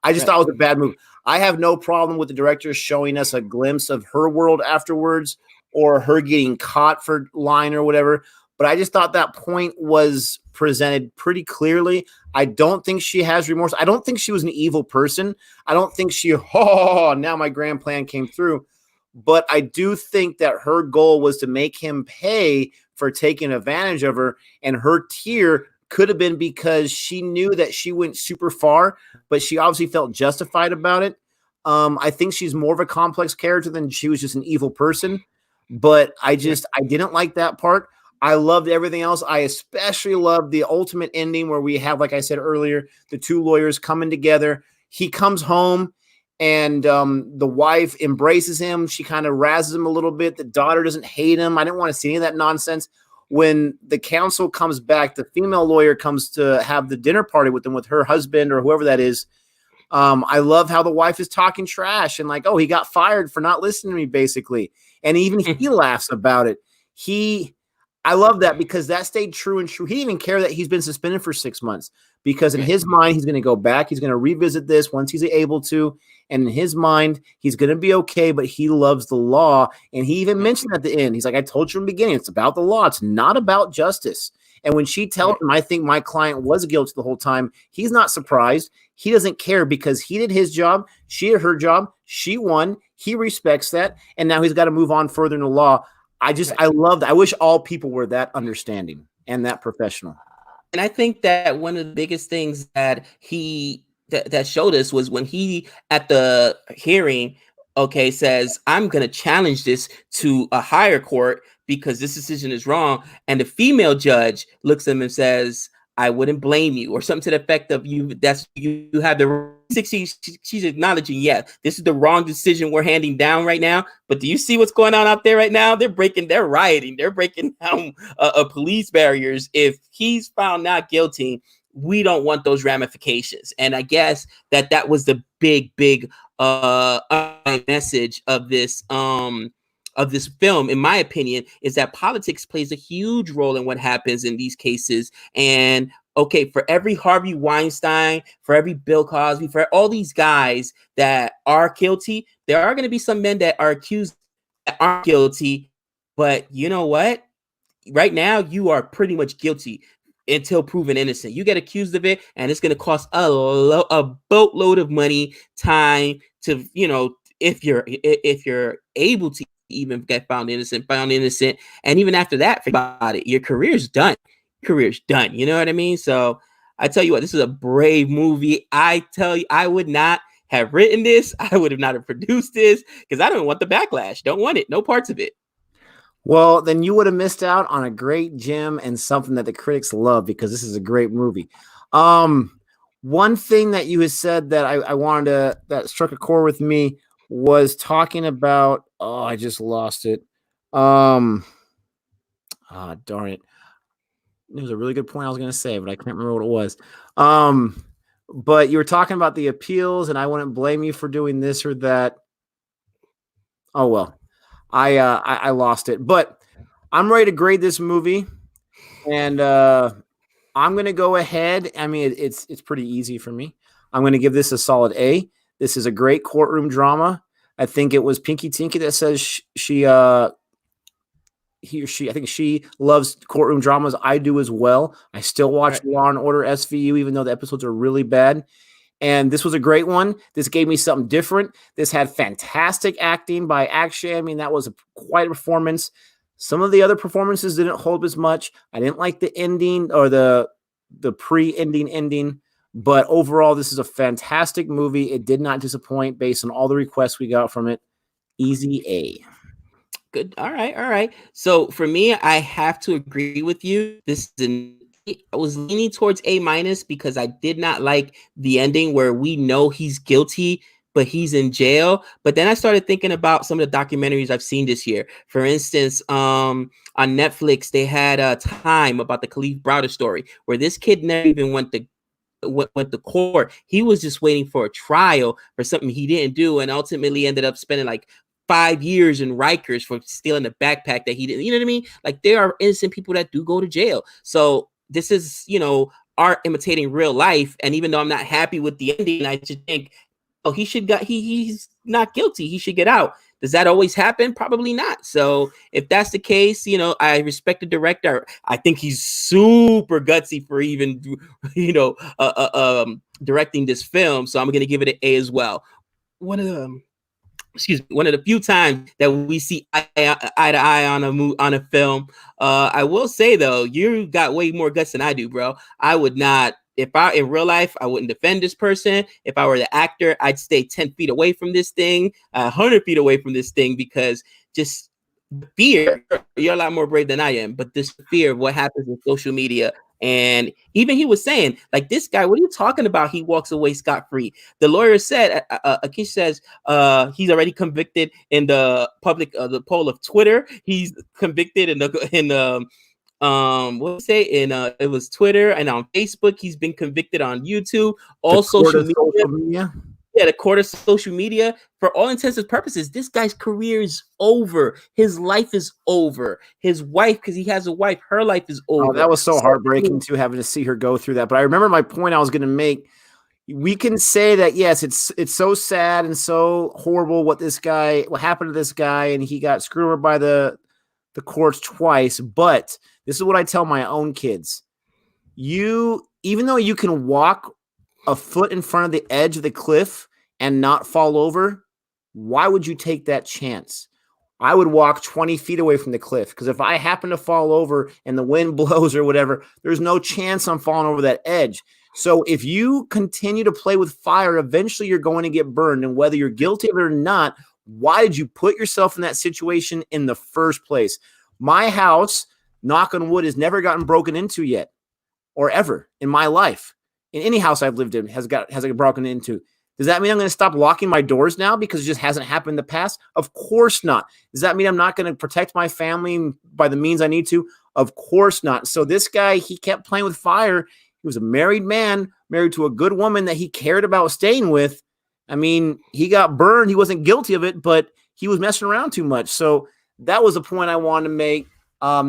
I just thought it was a bad move. I have no problem with the director showing us a glimpse of her world afterwards, or her getting caught for lying or whatever. But I just thought that point was presented pretty clearly. I don't think she has remorse. I don't think she was an evil person. I don't think she, now my grand plan came through. But I do think that her goal was to make him pay for taking advantage of her. And her tear could have been because she knew that she went super far, but she obviously felt justified about it. I think she's more of a complex character than she was just an evil person. But I didn't like that part. I loved everything else. I especially loved the ultimate ending where we have, like I said earlier, the two lawyers coming together. He comes home and the wife embraces him. She kind of razzes him a little bit. The daughter doesn't hate him. I didn't want to see any of that nonsense. When the counsel comes back, the female lawyer comes to have the dinner party with them, with her husband or whoever that is. I love how the wife is talking trash and like, oh, he got fired for not listening to me, basically. And even he laughs about it. I love that because that stayed true and true. He didn't even care that he's been suspended for 6 months because in his mind, he's going to go back. He's going to revisit this once he's able to. And in his mind, he's going to be okay, but he loves the law. And he even mentioned at the end, he's like, I told you from the beginning, it's about the law. It's not about justice. And when she tells him, I think my client was guilty the whole time, he's not surprised. He doesn't care because he did his job. She did her job. She won. He respects that. And now he's got to move on further in the law. I love that. I wish all people were that understanding and that professional. And I think that one of the biggest things that that showed us was when he at the hearing, says, I'm going to challenge this to a higher court because this decision is wrong. And the female judge looks at him and says, I wouldn't blame you, or something to the effect of you have the she's acknowledging, yeah, this is the wrong decision we're handing down right now. But do you see what's going on out there right now? They're rioting, they're breaking down police barriers. If he's found not guilty, we don't want those ramifications. And I guess that was the big message of this film, in my opinion, is that politics plays a huge role in what happens in these cases. And for every Harvey Weinstein, for every Bill Cosby, for all these guys that are guilty, there are going to be some men that are accused that aren't guilty. But you know what? Right now, you are pretty much guilty until proven innocent. You get accused of it, and it's going to cost a boatload of money, time to, if you're able to even get found innocent. And even after that, think about it, your career's done. You know what I mean? So I tell you what, this is a brave movie. I tell you, I would not have written this. I would have not have produced this because I don't want the backlash. Don't want it. No parts of it. Well, then you would have missed out on a great gem and something that the critics love because this is a great movie. One thing that you had said that I wanted that struck a chord with me was talking about, I just lost it. Darn it. It was a really good point I was going to say, but I can't remember what it was. But you were talking about the appeals, and I wouldn't blame you for doing this or that. Oh, well, I lost it, but I'm ready to grade this movie, and I'm going to go ahead. I mean, it's pretty easy for me. I'm going to give this a solid A. This is a great courtroom drama. I think it was Pinky Tinky that says I think she loves courtroom dramas. I do as well. I still watch Law and Order SVU, even though the episodes are really bad. And this was a great one. This gave me something different. This had fantastic acting by Akshay. I mean, that was quite a performance. Some of the other performances didn't hold as much. I didn't like the ending or the pre-ending ending. But overall, this is a fantastic movie. It did not disappoint based on all the requests we got from it. Easy A. Good. All right. So for me, I have to agree with you. I was leaning towards A- because I did not like the ending where we know he's guilty, but he's in jail. But then I started thinking about some of the documentaries I've seen this year. For instance, on Netflix, they had Time about the Khalif Browder story, where this kid never even went to court. He was just waiting for a trial for something he didn't do, and ultimately ended up spending like 5 years in Rikers for stealing a backpack that he didn't. You know what I mean? Like there are innocent people that do go to jail. So this is, art imitating real life. And even though I'm not happy with the ending, I just think, oh, he's not guilty. He should get out. Does that always happen? Probably not. So if that's the case, I respect the director. I think he's super gutsy for even, directing this film. So I'm going to give it an A as well. One of the few times that we see eye to eye on a film. I will say though, you got way more guts than I do, bro. I would not. If in real life, I wouldn't defend this person. If I were the actor, I'd stay 10 feet away from this thing, 100 feet away from this thing, because just fear. You're a lot more brave than I am, but this fear of what happens with social media. And even he was saying, like, this guy, what are you talking about? He walks away scot-free. The lawyer said, Akish says, he's already convicted in the the poll of Twitter. He's convicted in what did say it was Twitter and on Facebook. He's been convicted on YouTube, all social media. Yeah, the court of social media. For all intents and purposes, this guy's career is over. His life is over. His wife, because he has a wife, her life is over. Oh, that was so heartbreaking too, having to see her go through that. But I remember my point I was going to make. We can say that, yes, it's so sad and so horrible what happened to this guy, and he got screwed over by the courts twice. But this is what I tell my own kids. Even though you can walk a foot in front of the edge of the cliff and not fall over, why would you take that chance? I would walk 20 feet away from the cliff, because if I happen to fall over and the wind blows or whatever, there's no chance I'm falling over that edge. So if you continue to play with fire, eventually you're going to get burned. And whether you're guilty of it or not, why did you put yourself in that situation in the first place? My house, knock on wood, has never gotten broken into yet, or ever in my life. In any house I've lived in has got broken into. Does that mean I'm going to stop locking my doors now because it just hasn't happened in the past? Of course not. Does that mean I'm not going to protect my family by the means I need to? Of course not. So this guy, he kept playing with fire. He was a married man, married to a good woman that he cared about staying with. I mean, he got burned. He wasn't guilty of it, but he was messing around too much. So that was a point I wanted to make.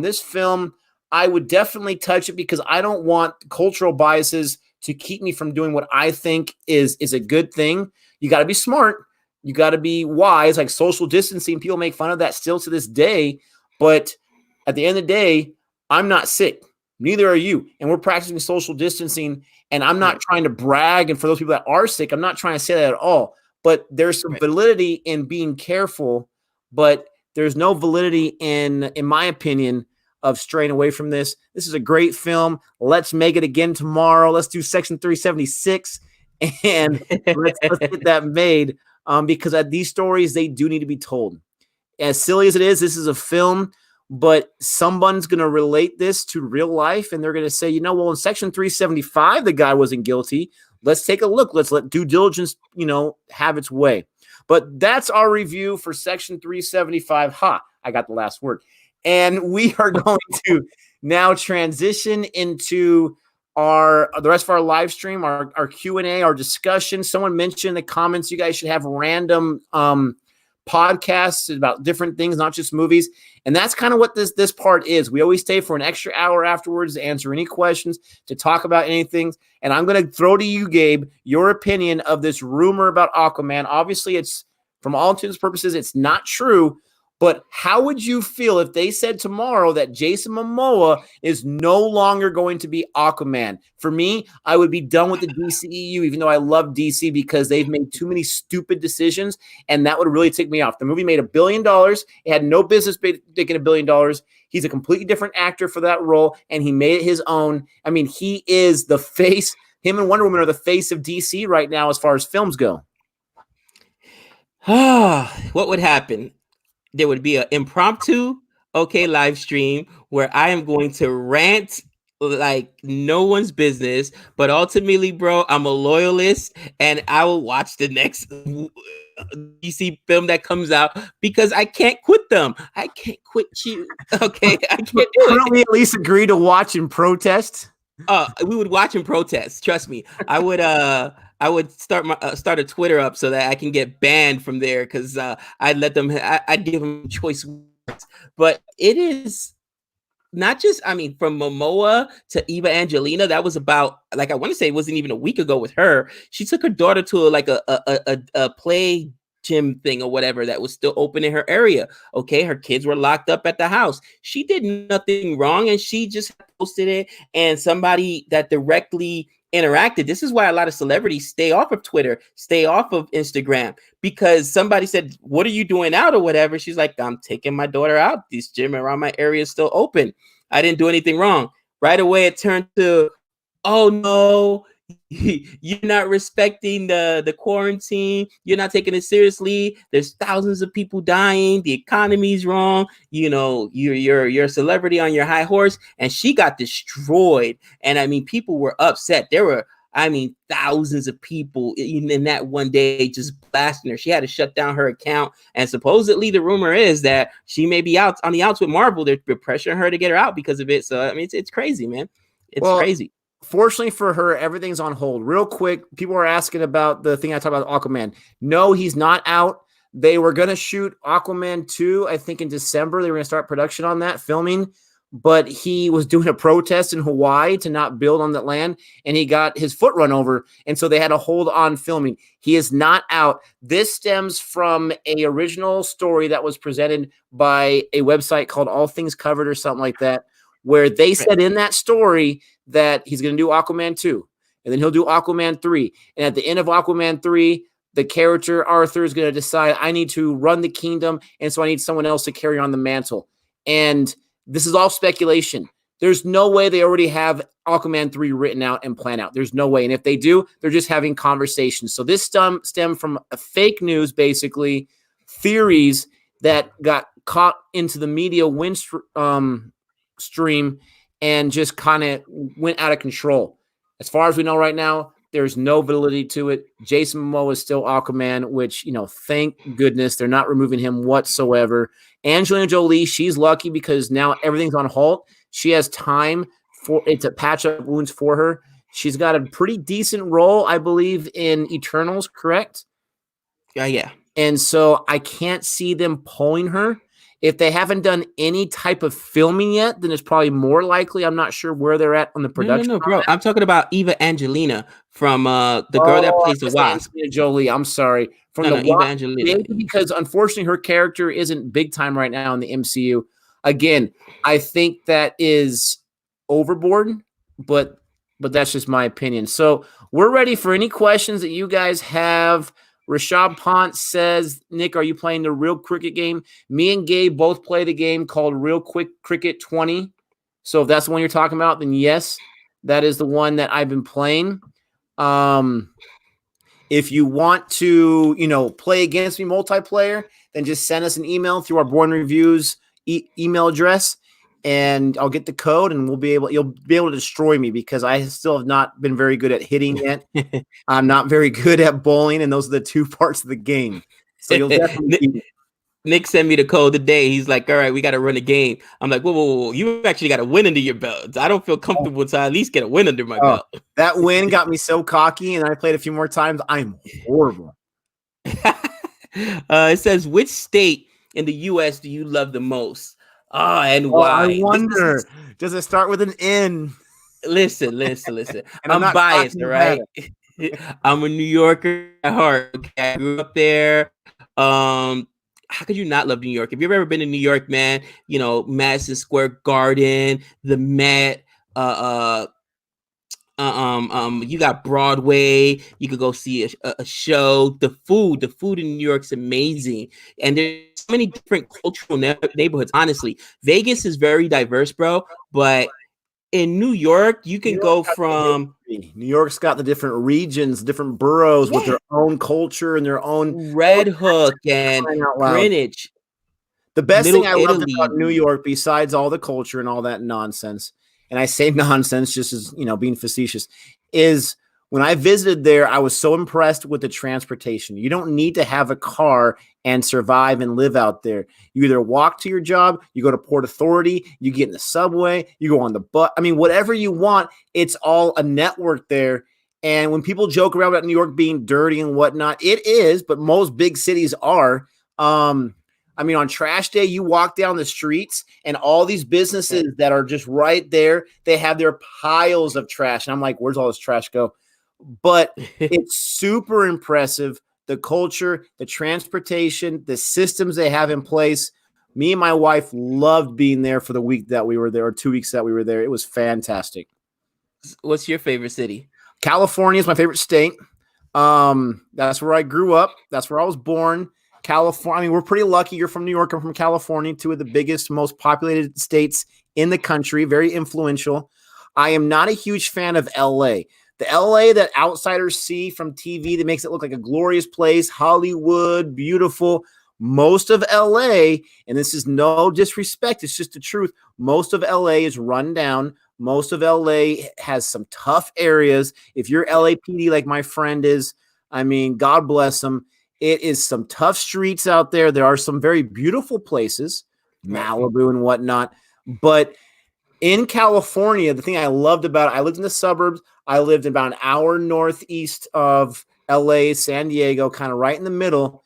This film, I would definitely touch it because I don't want cultural biases to keep me from doing what I think is a good thing. You got to be smart. You got to be wise, like social distancing. People make fun of that still to this day. But at the end of the day, I'm not sick. Neither are you. And we're practicing social distancing. And I'm not trying to brag. And for those people that are sick, I'm not trying to say that at all. But there's some validity in being careful. But there's no validity in my opinion, of straying away from this. This is a great film. Let's make it again tomorrow. Let's do Section 376 and let's get that made, because these stories, they do need to be told. As silly as it is, this is a film, but someone's going to relate this to real life, and they're going to say, well, in Section 375, the guy wasn't guilty. Let's take a look. Let's let due diligence, have its way. But that's our review for Section 375. I got the last word. And we are going to now transition into the rest of our live stream, our Q&A, our discussion. Someone mentioned in the comments you guys should have random podcasts about different things, not just movies. And that's kind of what this part is. We always stay for an extra hour afterwards to answer any questions, to talk about anything. And I'm going to throw to you, Gabe, your opinion of this rumor about Aquaman. Obviously, it's, from all intents and purposes, it's not true. But how would you feel if they said tomorrow that Jason Momoa is no longer going to be Aquaman? For me, I would be done with the DCEU, even though I love DC, because they've made too many stupid decisions, and that would really tick me off. The movie made $1 billion. It had no business making $1 billion. He's a completely different actor for that role, and he made it his own. I mean, he is the face. Him and Wonder Woman are the face of DC right now as far as films go. What would happen? There would be an impromptu live stream where I am going to rant like no one's business, but ultimately, bro, I'm a loyalist and I will watch the next DC film that comes out because I can't quit them. I can't quit you. Okay, I can't do it. Couldn't we at least agree to watch and protest? We would watch and protest. Trust me. I would I would start a Twitter up so that I can get banned from there because I'd let them. I'd give them choice words, but it is not just, I mean, from Momoa to Eva Angelina, that was about, like, I want to say it wasn't even a week ago with her. She took her daughter to like a play gym thing or whatever that was still open in her area. Okay, her kids were locked up at the house. She did nothing wrong, and she just posted it. And somebody that directly interacted. This is why a lot of celebrities stay off of Twitter, stay off of Instagram, because somebody said, "What are you doing out?" or whatever. She's like, "I'm taking my daughter out. This gym around my area is still open. I didn't do anything wrong." Right away, it turned to, "Oh no, you're not respecting the quarantine. You're not taking it seriously. There's thousands of people dying. The economy's wrong. You know, you're a celebrity on your high horse." And she got destroyed. And I mean, people were upset. There were, I mean, thousands of people in that one day just blasting her. She had to shut down her account. And supposedly the rumor is that she may be out on the outs with Marvel. They're pressuring her to get her out because of it. So I mean, it's crazy, man. It's crazy. Fortunately for her, everything's on hold. Real quick, people are asking about the thing I talked about, Aquaman. No, he's not out. They were going to shoot Aquaman 2, I think in December. They were going to start production on that, filming. But he was doing a protest in Hawaii to not build on that land, and he got his foot run over. And so they had to hold on filming. He is not out. This stems from a original story that was presented by a website called All Things Covered or something like that, where they said in that story that he's going to do Aquaman 2, and then he'll do Aquaman 3. And at the end of Aquaman 3, the character Arthur is going to decide, I need to run the kingdom, and so I need someone else to carry on the mantle. And this is all speculation. There's no way they already have Aquaman 3 written out and planned out. There's no way. And if they do, they're just having conversations. So this stemmed from a fake news, basically, theories that got caught into the media stream and just kind of went out of control. As far as we know right now, there's no validity to it. Jason Momoa is still Aquaman, which, you know, thank goodness they're not removing him whatsoever. Angelina Jolie, she's lucky because now everything's on hold. She has time for it to patch up wounds for her. She's got a pretty decent role, I believe, in Eternals, correct? Yeah. And so I can't see them pulling her. If they haven't done any type of filming yet, then it's probably more likely. I'm not sure where they're at on the production. No, bro. I'm talking about Eva Angelina from the girl that plays the Wasp. Angelina Jolie. I'm sorry. From the Eva Angelina. Because unfortunately her character isn't big time right now in the MCU. Again, I think that is overboard, but that's just my opinion. So we're ready for any questions that you guys have. Rashad Pont says, Nick, are you playing the Real Cricket game? Me and Gabe both play the game called Real Quick Cricket 20. So if that's the one you're talking about, then yes, that is the one that I've been playing. If you want to, you know, play against me multiplayer, then just send us an email through our Born Reviews email address, and I'll get the code, and you'll be able to destroy me because I still have not been very good at hitting yet. I'm not very good at bowling, and those are the two parts of the game. So you'll definitely Nick sent me the code today. He's like, all right, we got to run a game. I'm like, whoa. You actually got a win under your belt. I don't feel comfortable until I at least get a win under my belt. That win got me so cocky, and I played a few more times. I'm horrible. It says, which state in the U.S. do you love the most? And why? I wonder. Does it start with an N? Listen. I'm biased, all right? I'm a New Yorker at heart. Okay? I grew up there. How could you not love New York? If you've ever been to New York, man, you know, Madison Square Garden, the Met, you got Broadway. You could go see a show. The food in New York's amazing, and there's so many different cultural neighborhoods. Honestly, Vegas is very diverse, bro. But in New York, you can go from New York's got the different regions, different boroughs with their own culture and their own Red Hook and Greenwich. The best thing I loved about New York, besides all the culture and all that nonsense, and I say nonsense just as, you know, being facetious, is when I visited there, I was so impressed with the transportation. You don't need to have a car and survive and live out there. You either walk to your job, you go to Port Authority, you get in the subway, you go on the bus. I mean, whatever you want, it's all a network there. And when people joke around about New York being dirty and whatnot, it is, but most big cities are. I mean, on trash day, you walk down the streets and all these businesses that are just right there, they have their piles of trash. And I'm like, where's all this trash go? But it's super impressive. The culture, the transportation, the systems they have in place. Me and my wife loved being there for the week that we were there, or 2 weeks that we were there. It was fantastic. What's your favorite city? California is my favorite state. That's where I grew up. That's where I was born. California. I mean, we're pretty lucky. You're from New York. I'm from California, two of the biggest, most populated states in the country, very influential. I am not a huge fan of LA. The LA that outsiders see from TV that makes it look like a glorious place, Hollywood, beautiful. Most of LA, and this is no disrespect, it's just the truth. Most of LA is run down. Most of LA has some tough areas. If you're LAPD like my friend is, I mean, God bless them. It is some tough streets out there. There are some very beautiful places, Malibu and whatnot. But in California, the thing I loved about it, I lived in the suburbs. I lived about an hour northeast of LA, San Diego, kind of right in the middle.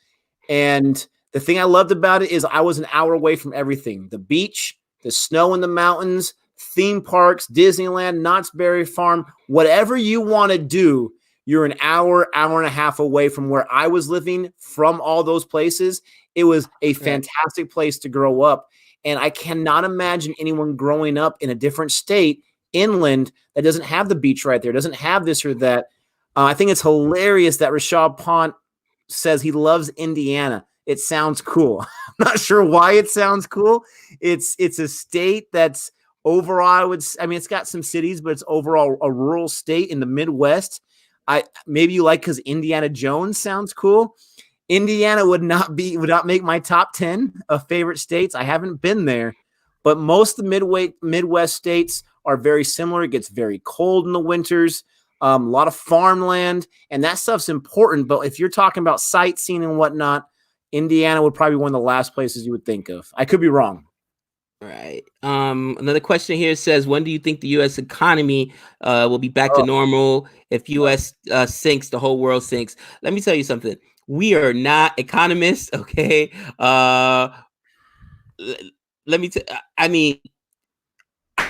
And the thing I loved about it is I was an hour away from everything. The beach, the snow in the mountains, theme parks, Disneyland, Knott's Berry Farm, whatever you want to do, you're an hour, hour and a half away from where I was living from all those places. It was a fantastic place to grow up. And I cannot imagine anyone growing up in a different state, inland, that doesn't have the beach right there, doesn't have this or that. I think it's hilarious that Rashad Pont says he loves Indiana. It sounds cool. I'm not sure why it sounds cool. It's a state that's overall, I mean, it's got some cities, but it's overall a rural state in the Midwest. Maybe you like because Indiana Jones sounds cool. Indiana would not make my top 10 of favorite states. I haven't been there, but most of the Midwest states are very similar. It gets very cold in the winters, a lot of farmland, and that stuff's important. But if you're talking about sightseeing and whatnot, Indiana would probably be one of the last places you would think of. I could be wrong. Right. Another question here says, when do you think the U.S. economy will be back to normal? If U.S. Sinks, the whole world sinks. Let me tell you something. We are not economists, okay? Let me I mean,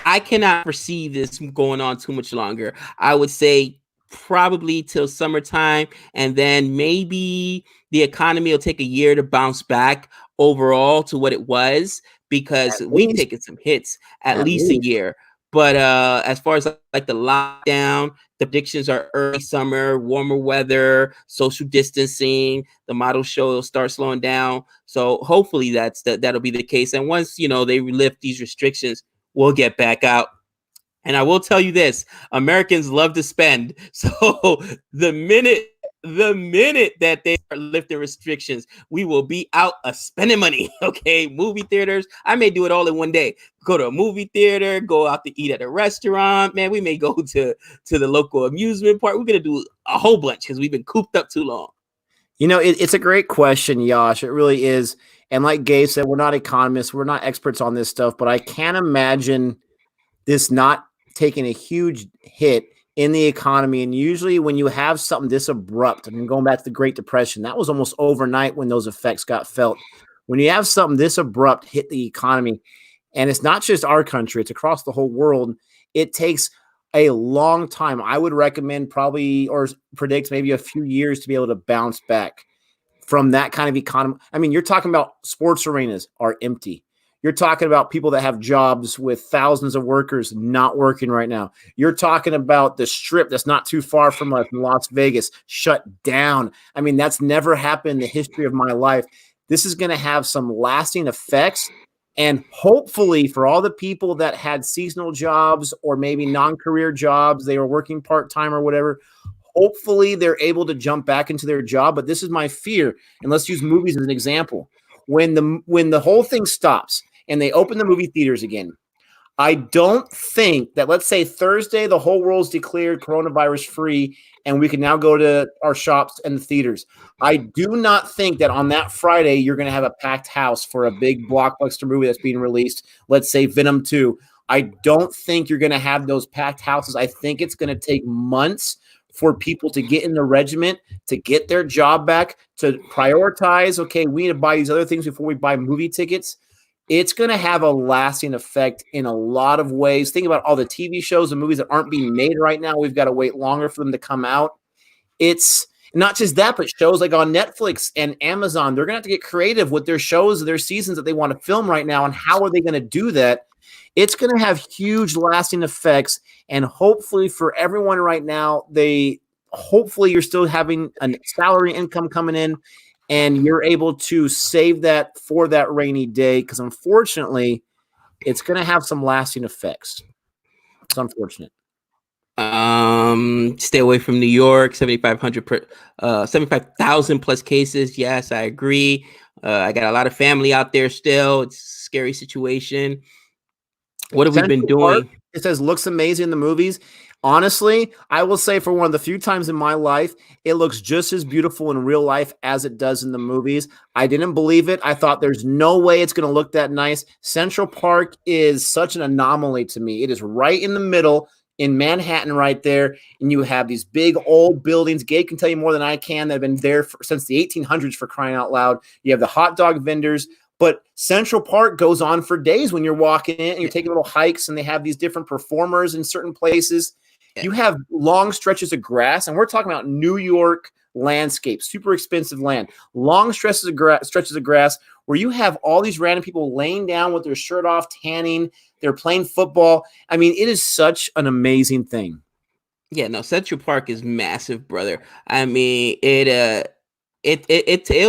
I cannot foresee this going on too much longer. I would say probably till summertime, and then maybe the economy will take a year to bounce back overall to what it was, because we've taken some hits at least a year. But as far as like the lockdown, the predictions are early summer, warmer weather, social distancing. The model show will start slowing down. So hopefully that'll be the case. And once they lift these restrictions, we'll get back out. And I will tell you this: Americans love to spend. So the minute that they start lifting restrictions, we will be out spending money. Okay, movie theaters. I may do it all in one day. Go to a movie theater, go out to eat at a restaurant. Man, we may go to the local amusement park. We're gonna do a whole bunch because we've been cooped up too long. It's a great question, Yash. It really is. And like Gabe said, we're not economists. We're not experts on this stuff, but I can't imagine this not taking a huge hit in the economy. And usually when you have something this abrupt, I mean, going back to the Great Depression, that was almost overnight when those effects got felt. When you have something this abrupt hit the economy, and it's not just our country, it's across the whole world, it takes a long time. I would recommend probably, or predict maybe a few years to be able to bounce back from that kind of economy. I mean, you're talking about sports arenas are empty. You're talking about people that have jobs with thousands of workers not working right now. You're talking about the strip that's not too far from us in Las Vegas shut down. I mean, that's never happened in the history of my life. This is going to have some lasting effects. And hopefully for all the people that had seasonal jobs or maybe non-career jobs, they were working part-time or whatever, hopefully they're able to jump back into their job. But this is my fear. And let's use movies as an example. When the whole thing stops and they open the movie theaters again, I don't think that, let's say Thursday, the whole world's declared coronavirus free and we can now go to our shops and the theaters. I do not think that on that Friday, you're going to have a packed house for a big blockbuster movie that's being released. Let's say Venom 2. I don't think you're going to have those packed houses. I think it's going to take months for people to get in the regiment, to get their job back, to prioritize, okay, we need to buy these other things before we buy movie tickets. It's going to have a lasting effect in a lot of ways. Think about all the TV shows and movies that aren't being made right now. We've got to wait longer for them to come out. It's not just that, but shows like on Netflix and Amazon, they're going to have to get creative with their shows, their seasons that they want to film right now. And how are they going to do that? It's going to have huge lasting effects. And hopefully for everyone right now, hopefully you're still having a salary income coming in and you're able to save that for that rainy day. Because unfortunately, it's going to have some lasting effects. It's unfortunate. Stay away from New York. 75,000 plus cases. Yes, I agree. I got a lot of family out there still. It's a scary situation. What have we been doing? It says looks amazing in the movies. Honestly, I will say for one of the few times in my life, it looks just as beautiful in real life as it does in the movies. I didn't believe it. I thought there's no way it's going to look that nice. Central Park is such an anomaly to me. It is right in the middle in Manhattan right there, and you have these big old buildings. Gabe can tell you more than I can that have been there since the 1800s, for crying out loud. You have the hot dog vendors. But Central Park goes on for days when you're walking in and you're taking little hikes, and they have these different performers in certain places. You have long stretches of grass, and we're talking about New York landscape, super expensive land, long stretches of grass where you have all these random people laying down with their shirt off, tanning, they're playing football. I mean, it is such an amazing thing. Yeah, no, Central Park is massive, brother. I mean, it'll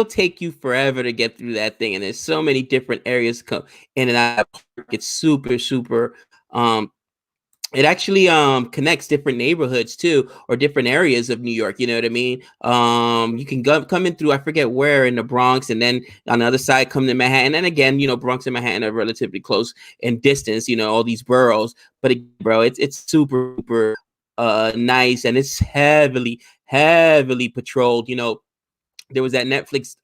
take you forever to get through that thing, and there's so many different areas come in and out of the park. It's super it actually connects different neighborhoods too, or different areas of New York. You know what I mean? You can come in through, I forget where, in the Bronx, and then on the other side come to Manhattan. And again, Bronx and Manhattan are relatively close in distance. All these boroughs, but bro, it's super nice, and it's heavily patrolled. There was that Netflix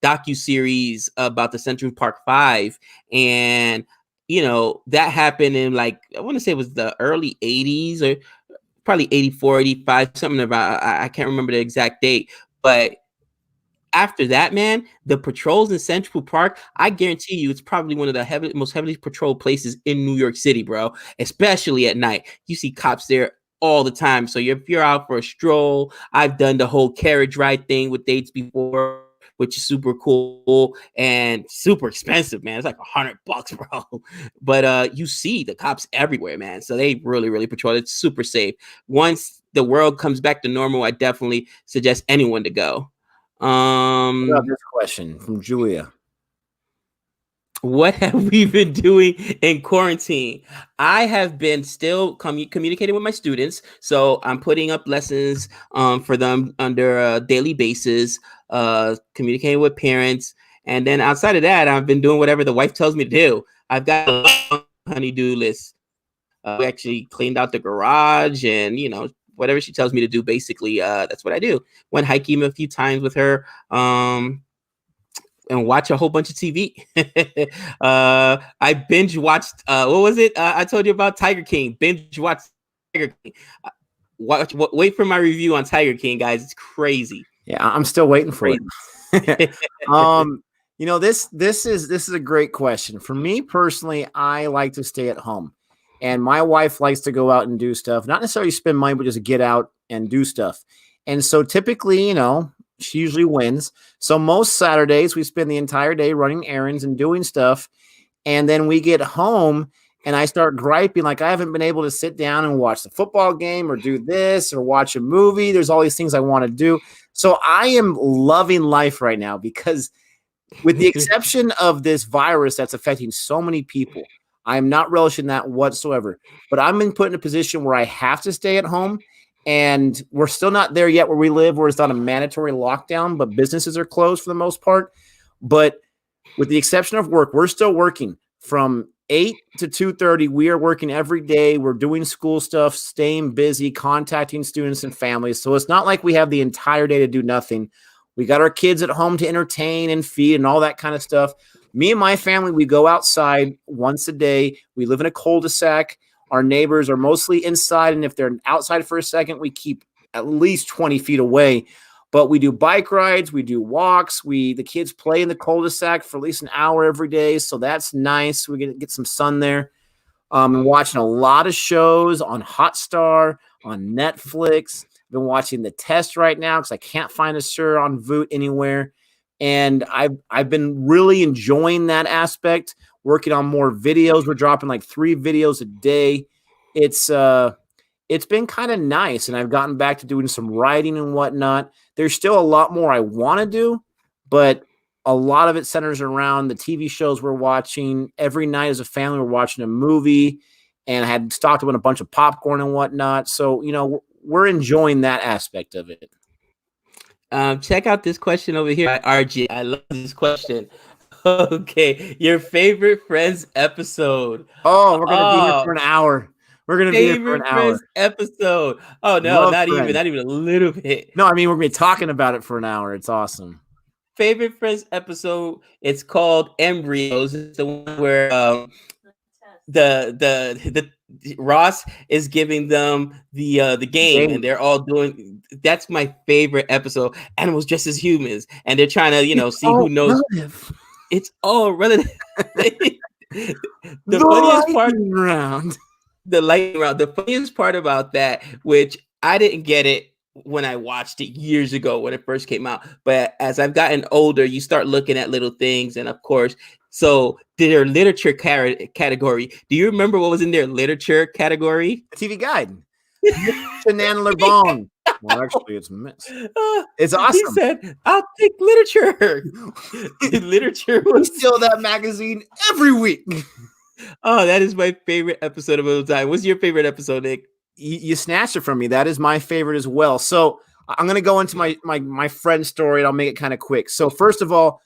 docu-series about the Central Park 5, and that happened in, like, I want to say it was the early 80s, or probably 84, 85, something about, I can't remember the exact date. But after that, man, the patrols in Central Park, I guarantee you, it's probably one of the most heavily patrolled places in New York City, bro, especially at night. You see cops there all the time. So if you're out for a stroll, I've done the whole carriage ride thing with dates before, which is super cool and super expensive, man. It's like $100, bro. But you see the cops everywhere, man. So they really patrol. It's super safe. Once the world comes back to normal, I definitely suggest anyone to go. What about this question from Julia? What have we been doing in quarantine? I have been still communicating with my students. So I'm putting up lessons for them under a daily basis, communicating with parents. And then outside of that, I've been doing whatever the wife tells me to do. I've got a long honey-do list. We actually cleaned out the garage, and, whatever she tells me to do, basically, that's what I do. Went hiking a few times with her. And watch a whole bunch of TV. I binge watched, what was it? I told you about Tiger King. Binge watched Tiger King. Wait for my review on Tiger King, guys. It's crazy. Yeah, I'm still waiting for it. This is a great question. For me personally, I like to stay at home, and my wife likes to go out and do stuff, not necessarily spend money, but just get out and do stuff. And so typically, she usually wins. So most Saturdays we spend the entire day running errands and doing stuff. And then we get home and I start griping, like I haven't been able to sit down and watch the football game or do this or watch a movie. There's all these things I want to do. So I am loving life right now, because with the exception of this virus that's affecting so many people, I'm not relishing that whatsoever. But I'm been put in a position where I have to stay at home. And we're still not there yet where we live, where it's not a mandatory lockdown, but businesses are closed for the most part. But with the exception of work, we're still working from 8 to 2:30. We are working every day. We're doing school stuff, staying busy, contacting students and families. So it's not like we have the entire day to do nothing. We got our kids at home to entertain and feed and all that kind of stuff. Me and my family, we go outside once a day. We live in a cul-de-sac. Our neighbors are mostly inside, and if they're outside for a second, we keep at least 20 feet away. But we do bike rides, we do walks, the kids play in the cul-de-sac for at least an hour every day, so that's nice. We get some sun there. I'm watching a lot of shows on Hotstar, on Netflix. I've been watching The Test right now because I can't find a show on Voot anywhere. And I've been really enjoying that aspect, working on more videos. We're dropping like 3 videos a day. It's been kind of nice, and I've gotten back to doing some writing and whatnot. There's still a lot more I want to do, but a lot of it centers around the TV shows we're watching. Every night as a family, we're watching a movie, and I had stocked up on a bunch of popcorn and whatnot. So, we're enjoying that aspect of it. Check out this question over here, RG. I love this question. Okay, your favorite Friends episode? Oh, we're gonna be here for an hour. We're gonna be here for an hour. Friends episode. Oh no, not even a little bit. No, I mean we're gonna be talking about it for an hour. It's awesome. Favorite Friends episode? It's called Embryos. It's the one where the Ross is giving them the game, and they're all doing. That's my favorite episode. Animals dressed as humans, and they're trying to see who knows. Relative. It's all relative. The funniest part round. The lightning round. The funniest part about that, which I didn't get it when I watched it years ago when it first came out, but as I've gotten older, you start looking at little things, and of course, so their literature category. Do you remember what was in their literature category? A TV Guide. Shenanigans Bone. Well, actually, it's missed. It's awesome. He said, "I'll take literature." Literature. We steal that magazine every week. Oh, that is my favorite episode of all time. What's your favorite episode, Nick? You snatched it from me. That is my favorite as well. So I'm going to go into my friend story, and I'll make it kind of quick. So first of all,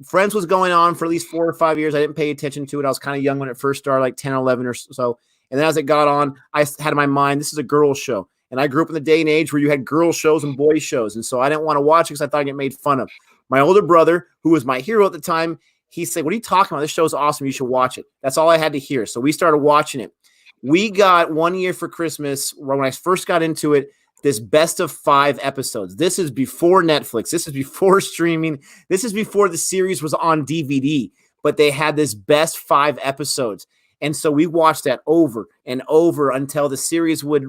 Friends was going on for at least 4 or 5 years. I didn't pay attention to it. I was kind of young when it first started, like 10 or 11 or so. And then as it got on, I had in my mind, this is a girls show. And I grew up in the day and age where you had girl shows and boy shows. And so I didn't want to watch it because I thought I'd get made fun of. My older brother, who was my hero at the time, he said, "What are you talking about? This show's awesome. You should watch it." That's all I had to hear. So we started watching it. We got one year for Christmas, when I first got into it, this best of 5 episodes. This is before Netflix. This is before streaming. This is before the series was on DVD. But they had this best 5 episodes. And so we watched that over and over until the series would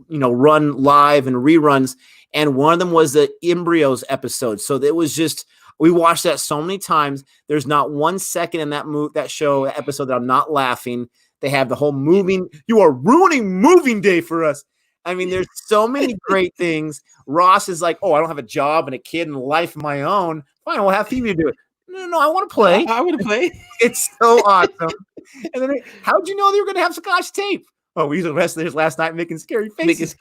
run live and reruns. And one of them was the Embryos episode. So it was just, we watched that so many times. There's not 1 second in that show episode that I'm not laughing. They have the whole moving. You are ruining moving day for us. I mean, there's so many great things. Ross is like, "Oh, I don't have a job and a kid and a life of my own. Fine, we'll have Phoebe do it." No, I want to play. I want to play. It's so awesome. And then, how'd you know they were going to have Scotch tape? Oh, we used the rest of this last night making scary faces.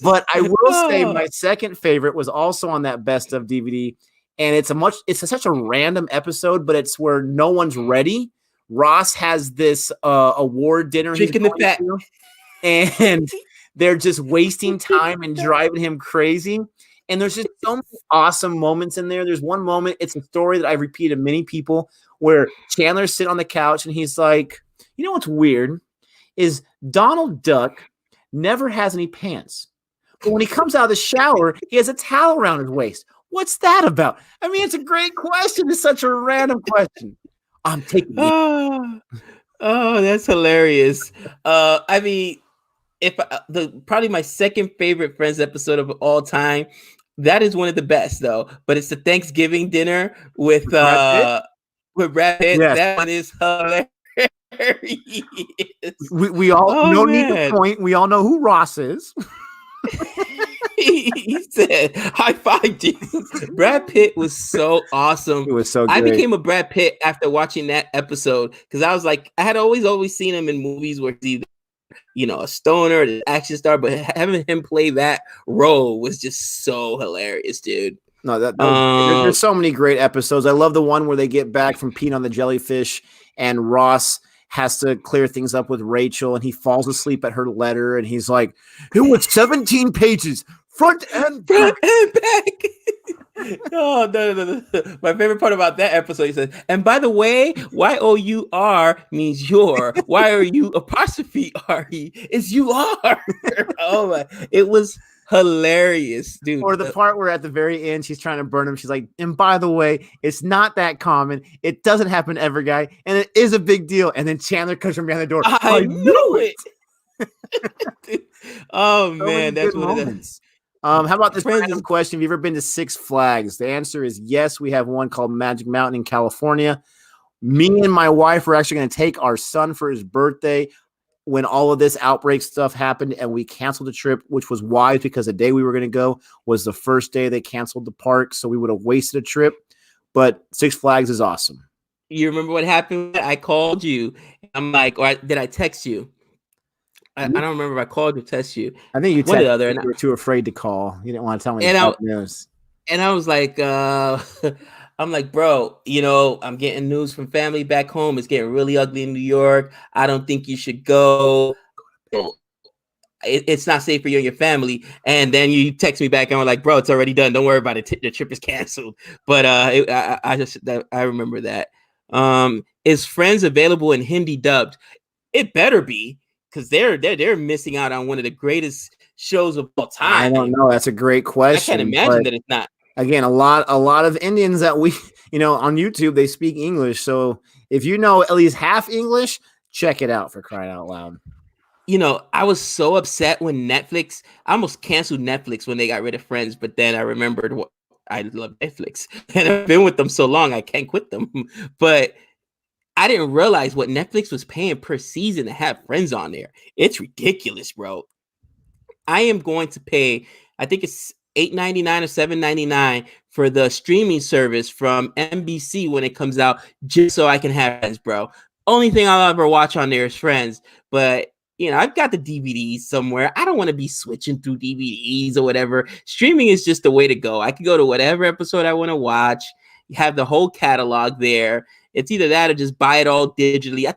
But I will say my second favorite was also on that best of DVD. And it's such a random episode, but it's where no one's ready. Ross has this award dinner. Drinking the fat. And they're just wasting time and driving him crazy. And there's just so many awesome moments in there. There's one moment, it's a story that I've repeated to many people, where Chandler's sitting on the couch and he's like, "You know what's weird is Donald Duck never has any pants. But when he comes out of the shower, he has a towel around his waist. What's that about?" I mean, it's a great question. It's such a random question. I'm taking it. Oh, that's hilarious. I mean, probably my second favorite Friends episode of all time. That is one of the best, though. But it's the Thanksgiving dinner with Brad Pitt. Yes. That one is hilarious. We all need to point. We all know who Ross is. He said, "High five, Jesus." Brad Pitt was so awesome. It was so good. I became a Brad Pitt after watching that episode because I was like, I had always seen him in movies where he's either, a stoner, an action star, but having him play that role was just so hilarious, dude. No, there's so many great episodes. I love the one where they get back from peeing on the jellyfish and Ross has to clear things up with Rachel, and he falls asleep at her letter, and he's like, "It was 17 pages, front and back." Oh, no. My favorite part about that episode, he said, and by the way, Y-O-U-R means your. Why are you apostrophe R-E? Is you are. Oh, my. It was hilarious, dude. Or the part where at the very end, she's trying to burn him. She's like, and by the way, it's not that common. It doesn't happen to every guy. And it is a big deal. And then Chandler comes from behind the door. I knew it. Oh, So man. That's one moments. How about this Friends random is- question? Have you ever been to Six Flags? The answer is yes. We have one called Magic Mountain in California. Me and my wife are actually going to take our son for his birthday when all of this outbreak stuff happened, and we canceled the trip, which was wise because the day we were going to go was the first day they canceled the park, so we would have wasted a trip. But Six Flags is awesome. You remember what happened? I called you. I'm like, did I text you? I don't remember if I called or text you. I think you one or the texted, other. and you were too afraid to call. You didn't want to tell me And the news. And I was like, I'm like, bro, I'm getting news from family back home. It's getting really ugly in New York. I don't think you should go. It's not safe for you and your family. And then you text me back and I'm like, bro, it's already done. Don't worry about it. The trip is canceled. But I remember that. Is Friends available in Hindi dubbed? It better be, because they're missing out on one of the greatest shows of all time. I don't know. That's a great question. I can't imagine that it's not. Again, a lot of Indians that we, on YouTube, they speak English. So if you know at least half English, check it out, for crying out loud. I was so upset when I almost canceled Netflix when they got rid of Friends, but then I remembered I love Netflix and I've been with them so long, I can't quit them. But I didn't realize what Netflix was paying per season to have Friends on there. It's ridiculous, bro. I am going to pay, I think it's $8.99 or $7.99 for the streaming service from NBC when it comes out, just so I can have Friends, bro. Only thing I'll ever watch on there is Friends, but I've got the DVDs somewhere. I don't want to be switching through DVDs or whatever. Streaming is just the way to go. I can go to whatever episode I want to watch. You have the whole catalog there. It's either that or just buy it all digitally. I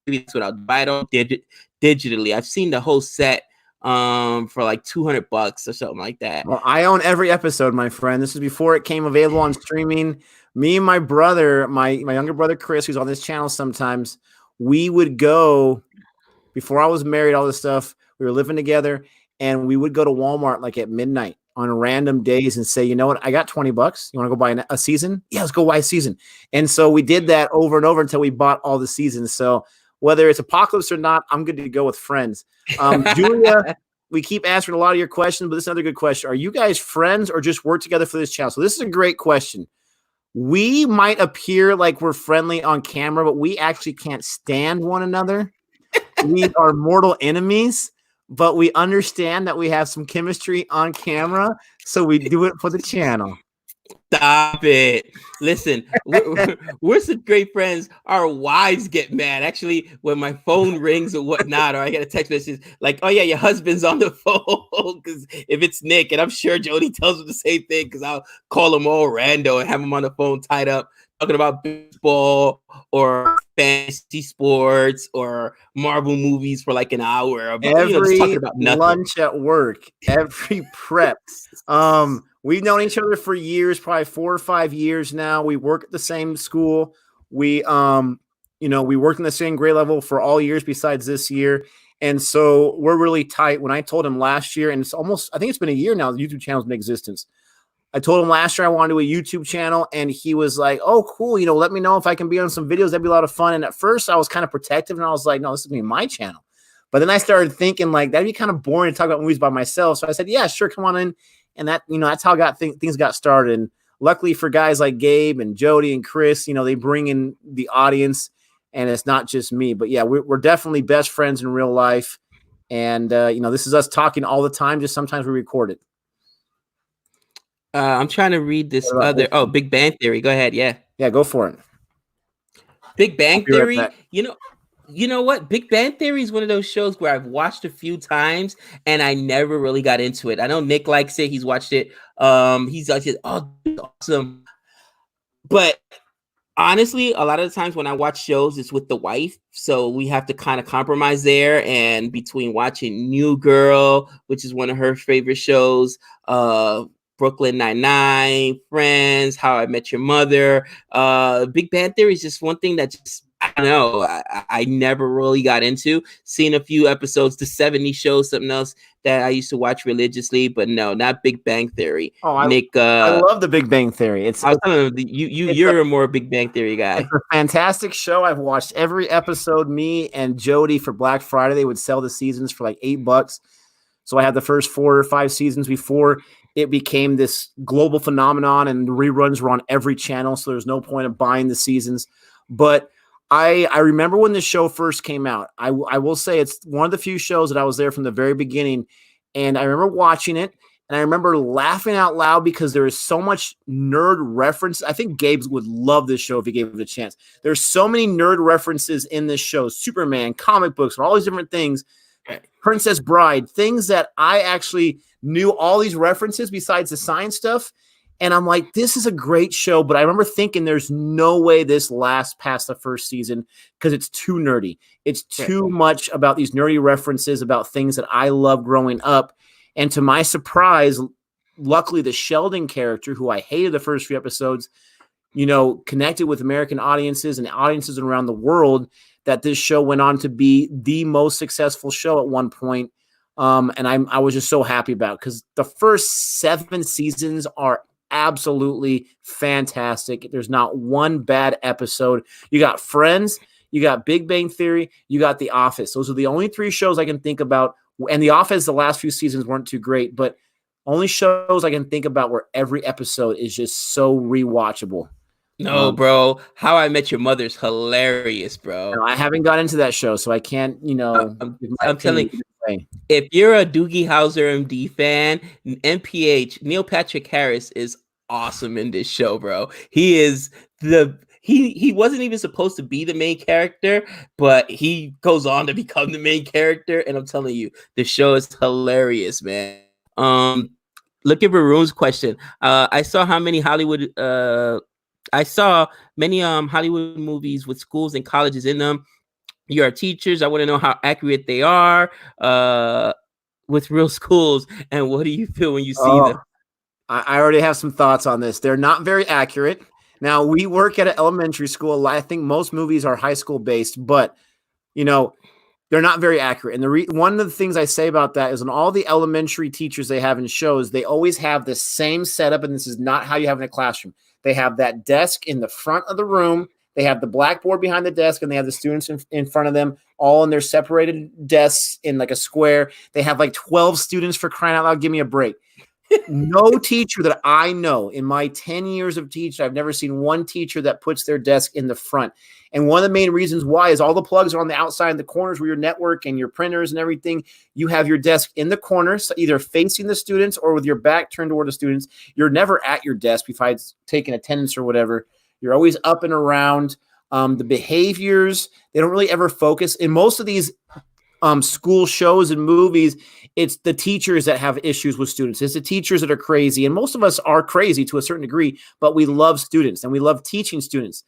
think that's what I'll buy it all digitally. I've seen the whole set for like $200 or something like that. Well, I own every episode, my friend. This is before it came available on streaming. Me and my brother, my younger brother Chris, who's on this channel sometimes, we would go, before I was married, all this stuff, we were living together, and we would go to Walmart like at midnight on random days and say, you know what, I got $20. You want to go buy a season? Yeah, let's go buy a season. And so we did that over and over until we bought all the seasons. So whether it's Apocalypse or not, I'm good to go with Friends. Julia, we keep answering a lot of your questions, but this is another good question. Are you guys friends or just work together for this channel? So this is a great question. We might appear like we're friendly on camera, but we actually can't stand one another. We are mortal enemies, but we understand that we have some chemistry on camera, so we do it for the channel. Stop it. Listen, we're some great friends. Our wives get mad. Actually, when my phone rings or whatnot, or I get a text message like, oh yeah, your husband's on the phone. Because if it's Nick, and I'm sure Jody tells him the same thing, because I'll call him all rando and have him on the phone tied up, talking about baseball or fantasy sports or Marvel movies for like an hour. Every talking about nothing. Lunch at work, every prep. We've known each other for years, probably 4 or 5 years now. We work at the same school. We we worked in the same grade level for all years besides this year. And so we're really tight. When I told him last year, and I think it's been a year now, the YouTube channel's in existence. I told him last year I wanted to do a YouTube channel, and he was like, oh, cool. Let me know if I can be on some videos. That'd be a lot of fun. And at first I was kind of protective, and I was like, no, this is going to be my channel. But then I started thinking like, that'd be kind of boring to talk about movies by myself. So I said, yeah, sure. Come on in. And that, that's how things got started. And luckily for guys like Gabe and Jody and Chris, they bring in the audience, and it's not just me. But yeah, we're definitely best friends in real life. And, this is us talking all the time. Just sometimes we record it. I'm trying to read this other. Oh, Big Bang Theory. Go ahead. Yeah. Yeah, go for it. Big Bang Theory. Right, you know what? Big Bang Theory is one of those shows where I've watched a few times and I never really got into it. I know Nick likes it. He's watched it. He's like, oh, awesome. But honestly, a lot of the times when I watch shows, it's with the wife. So we have to kind of compromise there. And between watching New Girl, which is one of her favorite shows, Brooklyn Nine-Nine, Friends, How I Met Your Mother. Big Bang Theory is just one thing that just, I don't know, I never really got into. Seen a few episodes, the 70s show, something else that I used to watch religiously, but no, not Big Bang Theory. Oh, Nick, I love the Big Bang Theory. I was telling you, you're a more Big Bang Theory guy. It's a fantastic show. I've watched every episode. Me and Jody for Black Friday, they would sell the seasons for like $8. So I had the first 4 or 5 seasons before it became this global phenomenon, and the reruns were on every channel. So there's no point of buying the seasons. But I remember when the show first came out. I will say it's one of the few shows that I was there from the very beginning, and I remember watching it. And I remember laughing out loud because there is so much nerd reference. I think Gabe would love this show if he gave it a chance. There's so many nerd references in this show. Superman, comic books, and all these different things. Princess Bride, things that I actually knew all these references besides the science stuff. And I'm like, this is a great show. But I remember thinking there's no way this lasts past the first season because it's too nerdy. It's too much about these nerdy references about things that I love growing up. And to my surprise, luckily the Sheldon character, who I hated the first few episodes, connected with American audiences and audiences around the world, that this show went on to be the most successful show at one point. And I was just so happy about it because the first 7 seasons are absolutely fantastic. There's not one bad episode. You got Friends, you got Big Bang Theory, you got The Office. Those are the only 3 shows I can think about. And The Office, the last few seasons weren't too great, but only shows I can think about where every episode is just so rewatchable. No, bro. How I Met Your Mother's hilarious, bro. No, I haven't got into that show, so I can't, I'm telling you, if you're a Doogie Howser MD fan, NPH, Neil Patrick Harris is awesome in this show, bro. He is he wasn't even supposed to be the main character, but he goes on to become the main character. And I'm telling you, the show is hilarious, man. Look at Varun's question. I saw many Hollywood movies with schools and colleges in them. You are teachers. I want to know how accurate they are with real schools. And what do you feel when you see them? I already have some thoughts on this. They're not very accurate. Now, we work at an elementary school. I think most movies are high school based, but, they're not very accurate. And one of the things I say about that is in all the elementary teachers they have in shows, they always have the same setup, and this is not how you have in a classroom. They have that desk in the front of the room. They have the blackboard behind the desk, and they have the students in front of them, all in their separated desks in like a square. They have like 12 students, for crying out loud. Give me a break. No teacher that I know in my 10 years of teaching, I've never seen one teacher that puts their desk in the front. And one of the main reasons why is all the plugs are on the outside in the corners where your network and your printers and everything. You have your desk in the corner, so either facing the students or with your back turned toward the students. You're never at your desk besides taking attendance or whatever. You're always up and around. The behaviors, they don't really ever focus. In most of these school shows and movies, it's the teachers that have issues with students. It's the teachers that are crazy. And most of us are crazy to a certain degree, but we love students and we love teaching students.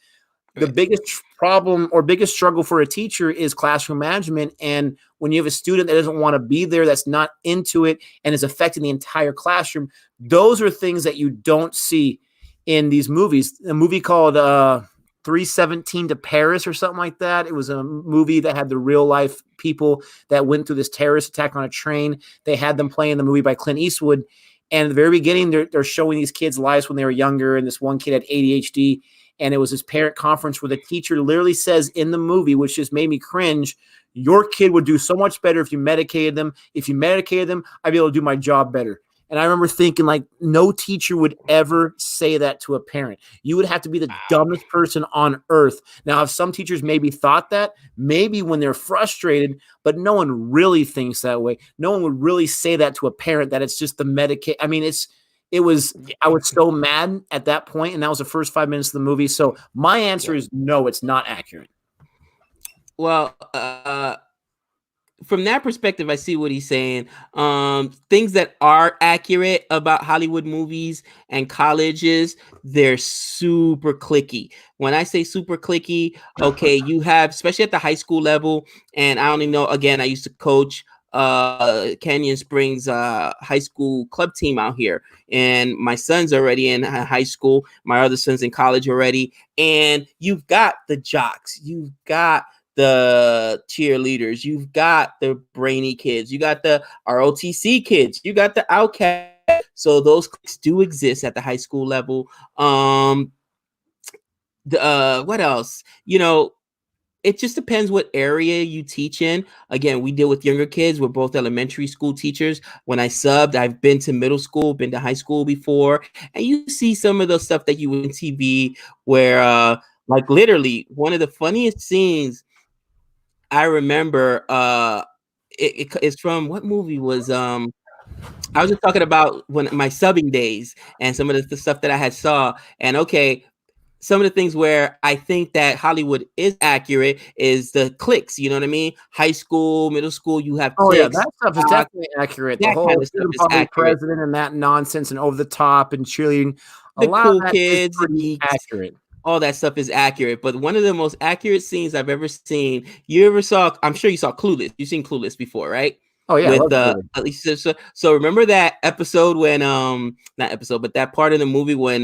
The biggest problem or biggest struggle for a teacher is classroom management. And when you have a student that doesn't want to be there, that's not into it, and is affecting the entire classroom, those are things that you don't see in these movies. A movie called 317 to Paris or something like that. It was a movie that had the real life people that went through this terrorist attack on a train. They had them playing the movie by Clint Eastwood. And at the very beginning, they're showing these kids' lives when they were younger. And this one kid had ADHD. And it was this parent conference where the teacher literally says in the movie, which just made me cringe, your kid would do so much better if you medicated them. If you medicated them, I'd be able to do my job better. And I remember thinking, like, no teacher would ever say that to a parent. You would have to be the dumbest person on earth. Now, if some teachers maybe thought that, maybe when they're frustrated, but no one really thinks that way. No one would really say that to a parent, that it's just the medicate. I mean, I was so mad at that point, and that was the first 5 minutes of the movie. So my answer is no, it's not accurate. Well, from that perspective, I see what he's saying. Things that are accurate about Hollywood movies and colleges, they're super cliquey. When I say super cliquey, okay, you have, especially at the high school level, and I only know, again, I used to coach Canyon Springs high school club team out here, and my son's already in high school. My other son's in college already, and you've got the jocks, you've got the cheerleaders, you've got the brainy kids, you got the ROTC kids, you got the outcast. So those cliques do exist at the high school level. What else? It just depends what area you teach in. Again, we deal with younger kids. We're both elementary school teachers. When I subbed, I've been to middle school, been to high school before, and you see some of the stuff that you would in TV where, like, literally one of the funniest scenes I remember. It's from what movie was I was just talking about when my subbing days and some of the stuff that I had saw. And okay, some of the things where I think that Hollywood is accurate is the cliques. You know what I mean? High school, middle school, you have Oh yeah, cliques. that stuff is definitely accurate. The That kind whole of stuff student is body accurate. president and that nonsense and over the top and cheerleading. A The lot of cool that is kids, the pretty geeks, accurate. all that stuff is accurate. But one of the most accurate scenes I've ever seen, you ever saw, I'm sure you saw Clueless. You've seen Clueless before, right? Oh yeah, I With love Clueless. at least so remember that episode when not episode, but that part of the movie when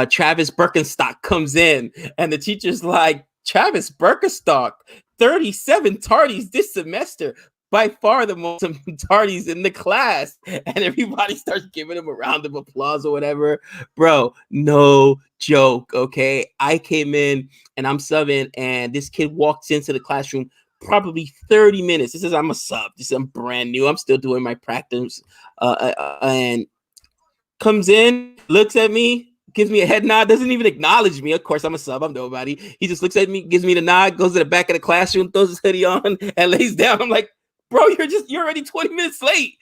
Travis Birkenstock comes in and the teacher's like, Travis Birkenstock, 37 tardies this semester, by far the most tardies in the class, and everybody starts giving him a round of applause or whatever. Bro, no joke. Okay, I came in and I'm subbing, and this kid walks into the classroom probably 30 minutes. This is, I'm a sub. This is, I'm brand new. I'm still doing my practice, and comes in, looks at me, gives me a head nod, doesn't even acknowledge me. Of course, I'm a sub, I'm nobody. He just looks at me, gives me the nod, goes to the back of the classroom, throws his hoodie on, and lays down. I'm like, bro, you're already 20 minutes late.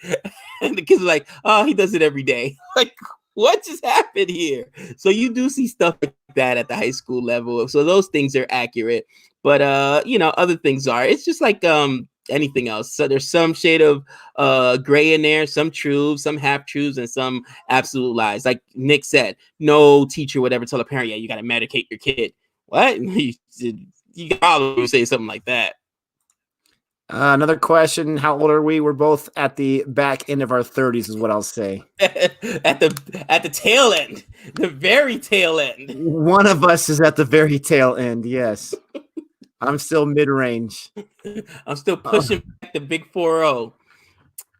And the kids are like, oh, he does it every day. Like, what just happened here? So you do see stuff like that at the high school level. So those things are accurate. But other things are. It's just like anything else. So there's some shade of gray in there, some truths, some half truths, and some absolute lies. Like Nick said, no teacher would ever tell a parent, yeah, you got to medicate your kid. What? You got all of them say something like that. Another question: how old are we? We're both at the back end of our 30s, is what I'll say. at the tail end, the very tail end. One of us is at the very tail end. Yes, I'm still mid-range. I'm still pushing back the big 4-0.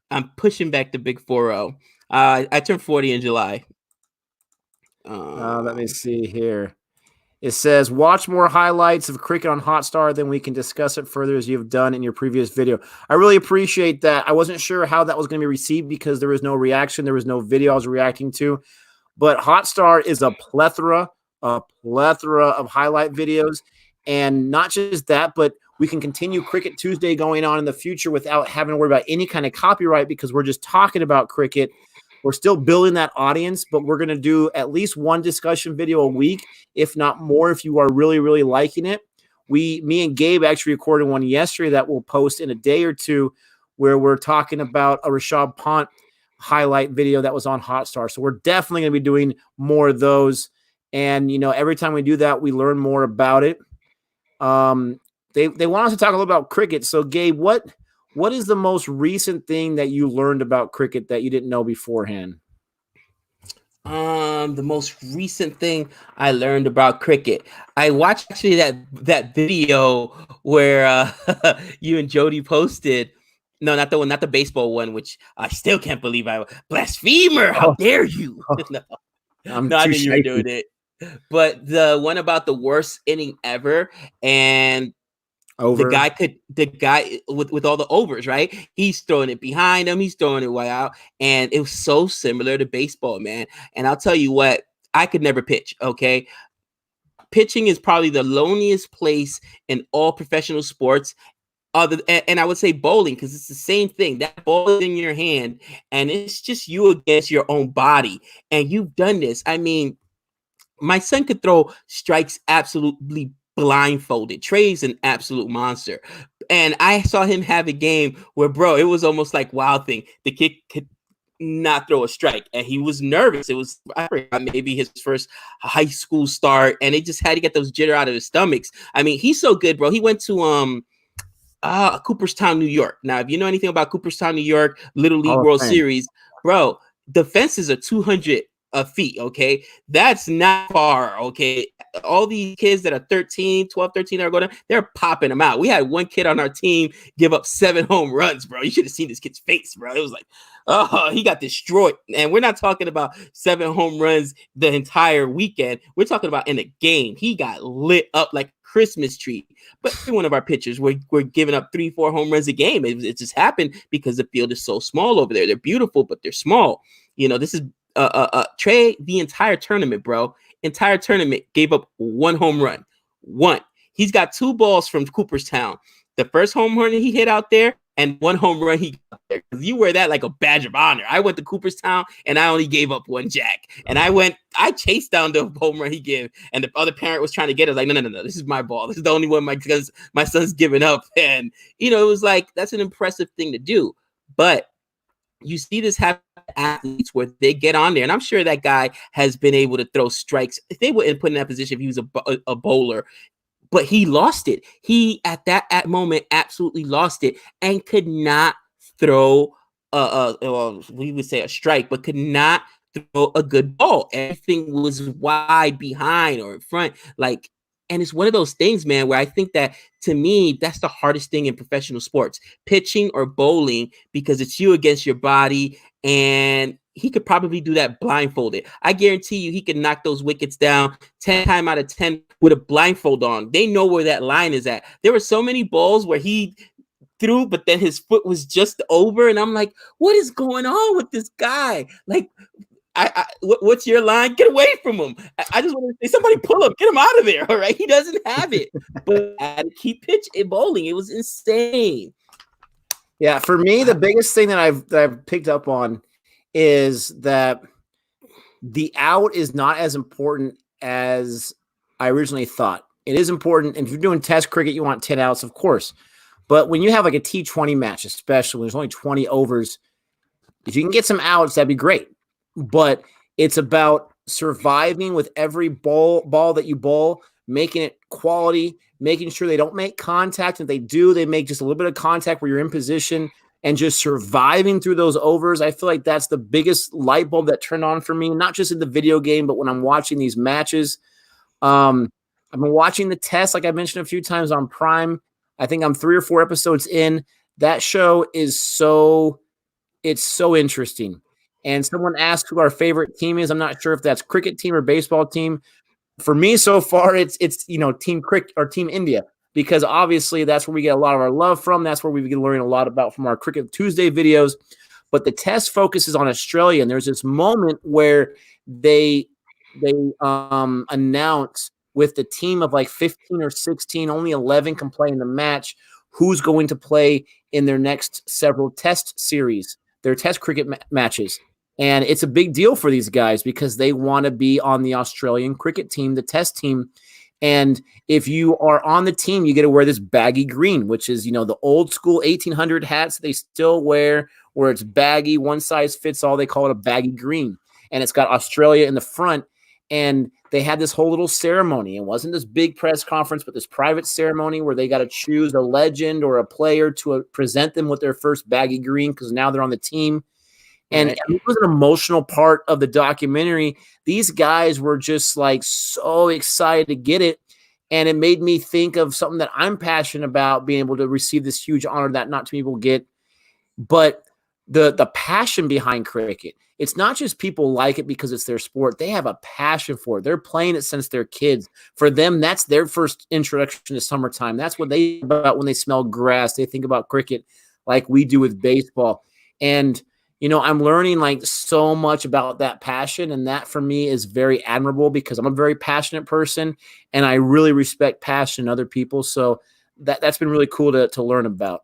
I'm pushing back the big 4-0. I turned 40 in July. Let me see here. It says, watch more highlights of cricket on Hotstar, then we can discuss it further as you've done in your previous video. I really appreciate that. I wasn't sure how that was going to be received because there was no reaction. There was no video I was reacting to. But Hotstar is a plethora of highlight videos. And not just that, but we can continue Cricket Tuesday going on in the future without having to worry about any kind of copyright because we're just talking about cricket. We're still building that audience, but we're going to do at least one discussion video a week, if not more, if you are really, really liking it. Me and Gabe actually recorded one yesterday that we'll post in a day or two where we're talking about a Rishabh Pant highlight video that was on Hotstar. So we're definitely going to be doing more of those. And, every time we do that, we learn more about it. They want us to talk a little about cricket. So, Gabe, what is the most recent thing that you learned about cricket that you didn't know beforehand? The most recent thing I learned about cricket, I watched actually that video where you and Jody posted. No, not the one, not the baseball one, which I still can't believe blasphemer. How dare you? No, I knew you were doing it. But the one about the worst inning ever, and over. The guy with all the overs, right? He's throwing it behind him, he's throwing it way out, and it was so similar to baseball, man. And I'll tell you what, I could never pitch. Okay, pitching is probably the loneliest place in all professional sports. And I would say bowling, because it's the same thing. That ball is in your hand, and it's just you against your own body. And you've done this. I mean, my son could throw strikes absolutely blindfolded. Trey's an absolute monster. And I saw him have a game where, bro, it was almost like Wild Thing. The kid could not throw a strike, and he was nervous. It was, I forgot, maybe his first high school start, and it just had to get those jitter out of his stomachs. I mean, he's so good, bro. He went to Cooperstown, New York. Now, if you know anything about Cooperstown, New York, Little League Hall of World Fame. Series, bro, the fences are 200 feet. Okay, that's not far. Okay, all these kids that are 13, 12, 13 are going, they're popping them out. We had one kid on our team give up 7 home runs, bro. You should have seen this kid's face, bro. It was like, oh, he got destroyed. And we're not talking about 7 home runs the entire weekend. We're talking about in a game. He got lit up like a Christmas tree. But every one of our pitchers were giving up 3, 4 home runs a game. It just happened because the field is so small over there. They're beautiful, but they're small. This is Trey, the entire tournament, bro. Entire tournament gave up 1 home run. 1. He's got 2 balls from Cooperstown. The first home run he hit out there, and 1 home run he got there. You wear that like a badge of honor. I went to Cooperstown and I only gave up 1 jack. And I chased down the home run he gave, and the other parent was trying to get it. I was like, no. This is my ball. This is the only one my son's giving up. And it was like, that's an impressive thing to do. But you see this happen to athletes where they get on there, and I'm sure that guy has been able to throw strikes. If they wouldn't put in that position if he was a bowler, but he lost it. He at that moment absolutely lost it and could not throw well, we would say a strike, but could not throw a good ball. Everything was wide behind or in front, like. And it's one of those things, man, where I think that, to me, that's the hardest thing in professional sports, pitching or bowling, because it's you against your body. And he could probably do that blindfolded. I guarantee you he could knock those wickets down 10 times out of 10 with a blindfold on. They know where that line is at. There were so many balls where he threw, but then his foot was just over. And I'm like, what is going on with this guy? Like, what's your line? Get away from him. I just want to say, somebody pull him, get him out of there. All right. He doesn't have it, but I had to keep pitching bowling. It was insane. Yeah. For me, the biggest thing that I've picked up on is that the out is not as important as I originally thought. It is important. And if you're doing test cricket, you want 10 outs, of course. But when you have like a T20 match, especially when there's only 20 overs, if you can get some outs, that'd be great. But it's about surviving with every ball that you bowl, making it quality, making sure they don't make contact. If they do, they make just a little bit of contact where you're in position, and just surviving through those overs. I feel like that's the biggest light bulb that turned on for me, not just in the video game, but when I'm watching these matches. I've been watching the test, like I mentioned a few times, on Prime. I think I'm 3 or 4 episodes in. That show is so interesting. And someone asked who our favorite team is. I'm not sure if that's cricket team or baseball team. For me, so far, it's Team Cricket or Team India, because obviously that's where we get a lot of our love from. That's where we've been learning a lot about from our Cricket Tuesday videos. But the test focuses on Australia, and there's this moment where they announce with the team of like 15 or 16, only 11 can play in the match, who's going to play in their next several test series, their test cricket matches. And it's a big deal for these guys because they want to be on the Australian cricket team, the test team. And if you are on the team, you get to wear this baggy green, which is, the old school 1800 hats they still wear, where it's baggy, one size fits all. They call it a baggy green. And it's got Australia in the front. And they had this whole little ceremony. It wasn't this big press conference, but this private ceremony where they got to choose a legend or a player to present them with their first baggy green, because now they're on the team. And Right. It was an emotional part of the documentary. These guys were just like so excited to get it. And it made me think of something that I'm passionate about, being able to receive this huge honor that not too many people get. But the passion behind cricket, it's not just people like it because it's their sport. They have a passion for it. They're playing it since they're kids. For them, that's their first introduction to summertime. That's what they think about when they smell grass. They think about cricket like we do with baseball. And I'm learning like so much about that passion, and that for me is very admirable because I'm a very passionate person and I really respect passion in other people. So that's been really cool to learn about.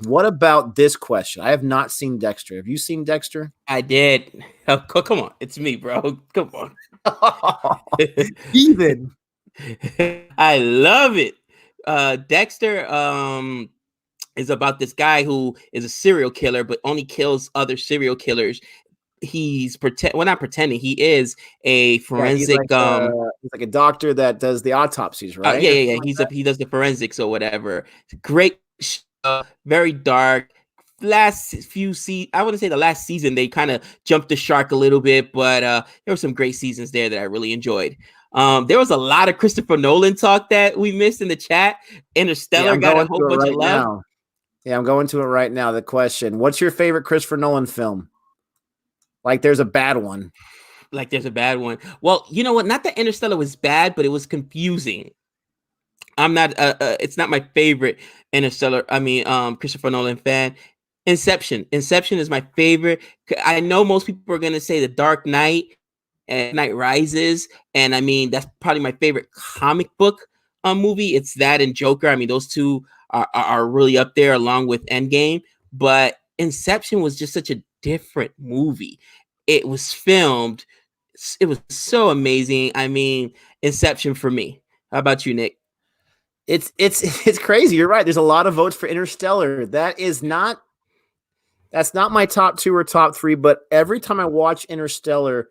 What about this question? I have not seen Dexter. Have you seen Dexter? I did. Oh, come on. It's me, bro. Come on. Even. I love it. Dexter is about this guy who is a serial killer, but only kills other serial killers. He's not pretending. He is a forensic. He's like a doctor that does the autopsies, right? Yeah. He does the forensics or whatever. Great very dark. Last few I wouldn't say the last season they kind of jumped the shark a little bit, but there were some great seasons there that I really enjoyed. There was a lot of Christopher Nolan talk that we missed in the chat. Interstellar got a whole bunch of love. Now. Yeah, I'm going to it right now. The question: what's your favorite Christopher Nolan film? Like, there's a bad one. Like, there's a bad one. Well, you know what? Not that Interstellar was bad, but it was confusing. I'm not. It's not my favorite Interstellar. I mean, Christopher Nolan fan. Inception. Inception is my favorite. I know most people are gonna say The Dark Knight and Night Rises, and I mean that's probably my favorite comic book movie. It's that and Joker. I mean, those two are really up there along with Endgame. But Inception was just such a different movie. It was filmed. It was so amazing. I mean, Inception for me. How about you, Nick? It's crazy. You're right. There's a lot of votes for Interstellar. That's not my top 2 or top 3, but every time I watch Interstellar,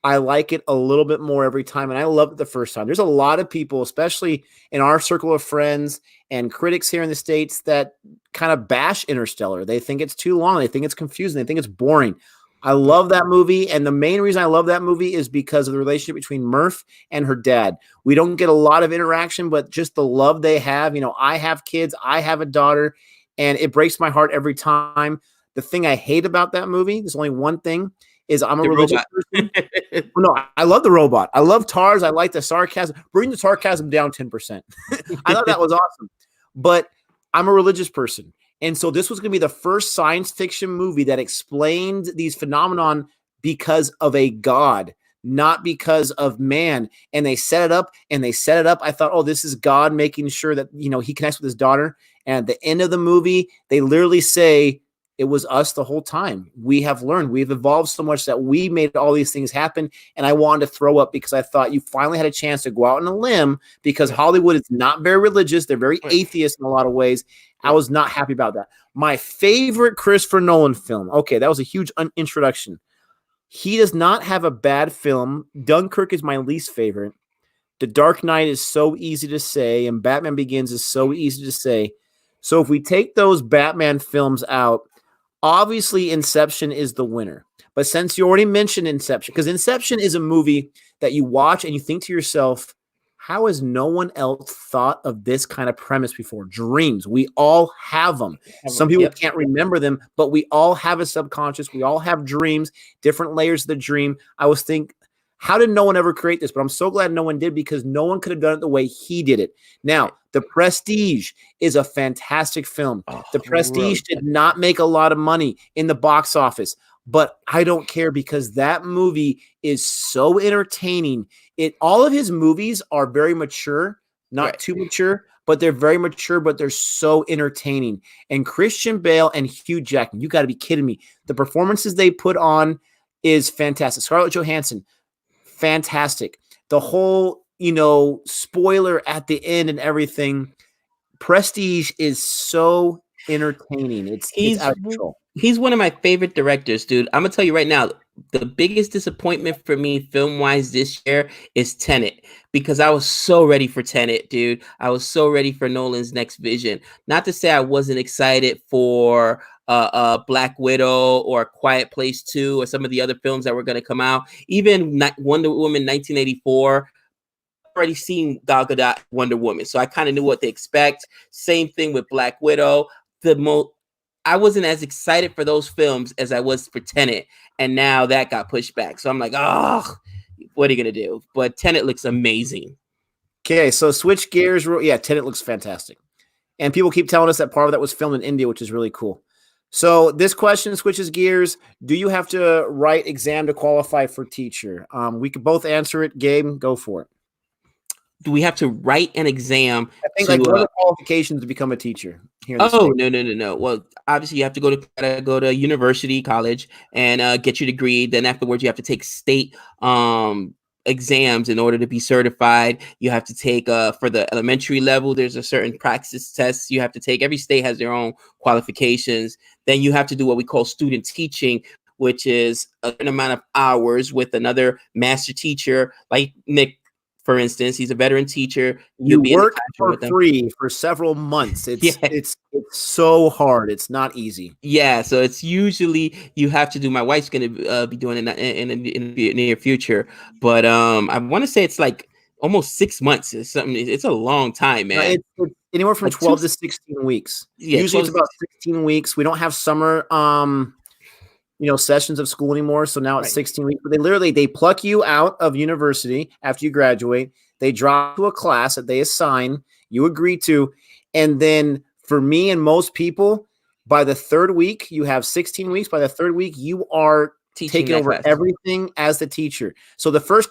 I like it a little bit more every time, and I loved it the first time. There's a lot of people, especially in our circle of friends and critics here in the States, that kind of bash Interstellar. They think it's too long. They think it's confusing. They think it's boring. I love that movie, and the main reason I love that movie is because of the relationship between Murph and her dad. We don't get a lot of interaction, but just the love they have. You know, I have kids. I have a daughter, and it breaks my heart every time. The thing I hate about that movie, there's only one thing, is I'm a religious person. No, I love the robot. I love TARS. I like the sarcasm. Bring the sarcasm down 10%. I thought that was awesome. But I'm a religious person. And so this was going to be the first science fiction movie that explained these phenomenon because of a God, not because of man. And they set it up and they set it up. I thought, oh, this is God making sure that, you know, he connects with his daughter. And at the end of the movie, they literally say, it was us the whole time. We have learned. We've evolved so much that we made all these things happen. And I wanted to throw up because I thought you finally had a chance to go out on a limb, because Hollywood is not very religious. They're very atheist in a lot of ways. I was not happy about that. My favorite Christopher Nolan film. Okay, that was a huge introduction. He does not have a bad film. Dunkirk is my least favorite. The Dark Knight is so easy to say, and Batman Begins is so easy to say. So if we take those Batman films out, obviously, Inception is the winner. But since you already mentioned Inception, because Inception is a movie that you watch and you think to yourself, how has no one else thought of this kind of premise before? Dreams. We all have them. Some people can't remember them, but we all have a subconscious. We all have dreams, different layers of the dream. I was thinking, how did no one ever create this? But I'm so glad no one did, because no one could have done it the way he did it. Now, The Prestige is a fantastic film. The Prestige did not make a lot of money in the box office, but I don't care, because that movie is so entertaining. All of his movies are very mature, not too mature, but they're very mature, but they're so entertaining. And Christian Bale and Hugh Jackman, you got to be kidding me. The performances they put on is fantastic. Scarlett Johansson, fantastic. The whole, spoiler at the end and everything. Prestige is so entertaining. It's out of control. He's one of my favorite directors, dude. I'm gonna tell you right now, the biggest disappointment for me film-wise this year is Tenet, because I was so ready for Tenet, dude. I was so ready for Nolan's next vision. Not to say I wasn't excited for Black Widow or Quiet Place 2 or some of the other films that were going to come out. Even Wonder Woman 1984. Already seen Gal Gadot Wonder Woman, so I kind of knew what to expect. Same thing with Black Widow. I wasn't as excited for those films as I was for Tenet, and now that got pushed back. So I'm like, oh, what are you gonna do? But Tenet looks amazing. Okay, so switch gears. Yeah, Tenet looks fantastic, and people keep telling us that part of that was filmed in India, which is really cool. So this question switches gears. Do you have to write exam to qualify for teacher? We could both answer it. Gabe, go for it. Do we have to write an exam? I think what are the qualifications to become a teacher here in the state? No. Well, obviously you have to go to university, college, and get your degree. Then afterwards you have to take state exams in order to be certified. You have to take for the elementary level, there's a certain practice tests you have to take. Every state has their own qualifications. Then you have to do what we call student teaching, which is a certain amount of hours with another master teacher like Nick for instance. He's a veteran teacher. He'll You be in the work classroom for with them. free for several months. Yeah. It's so hard. It's not easy. Yeah, so it's usually you have to do. My wife's gonna be doing it in the near future, but I want to say it's like almost 6 months. It's something. It's a long time, No, man. it's anywhere from Like two, 12 to 16 weeks. yeah, Usually 12 it's to about 16. 16 weeks. We don't have summer sessions of school anymore. So now it's Right. 16 weeks. But they pluck you out of university after you graduate. They drop to a class that they assign, you agree to. And then for me and most people, by the third week, you have 16 weeks. By the third week, you are Teaching taking that over class. everything as the teacher. So the first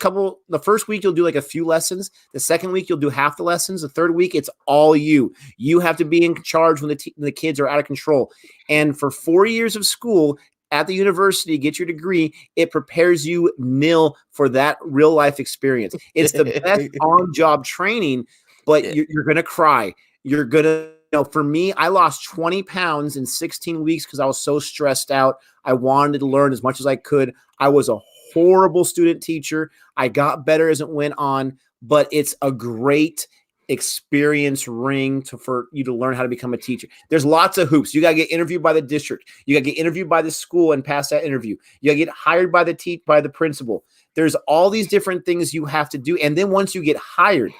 week, you'll do like a few lessons. The second week, you'll do half the lessons. The third week, it's all you. You have to be in charge when the kids are out of control. And for 4 years of school, at the university, get your degree, it prepares you nil for that real life experience. It's the best on job training, but Yeah. you're going to cry. You're going to, for me, I lost 20 pounds in 16 weeks because I was so stressed out. I wanted to learn as much as I could. I was a horrible student teacher. I got better as it went on, but it's a great experience ring for you to learn how to become a teacher. There's lots of hoops. You got to get interviewed by the district. You got to get interviewed by the school and pass that interview. You got to get hired by the principal. There's all these different things you have to do. And then once you get hired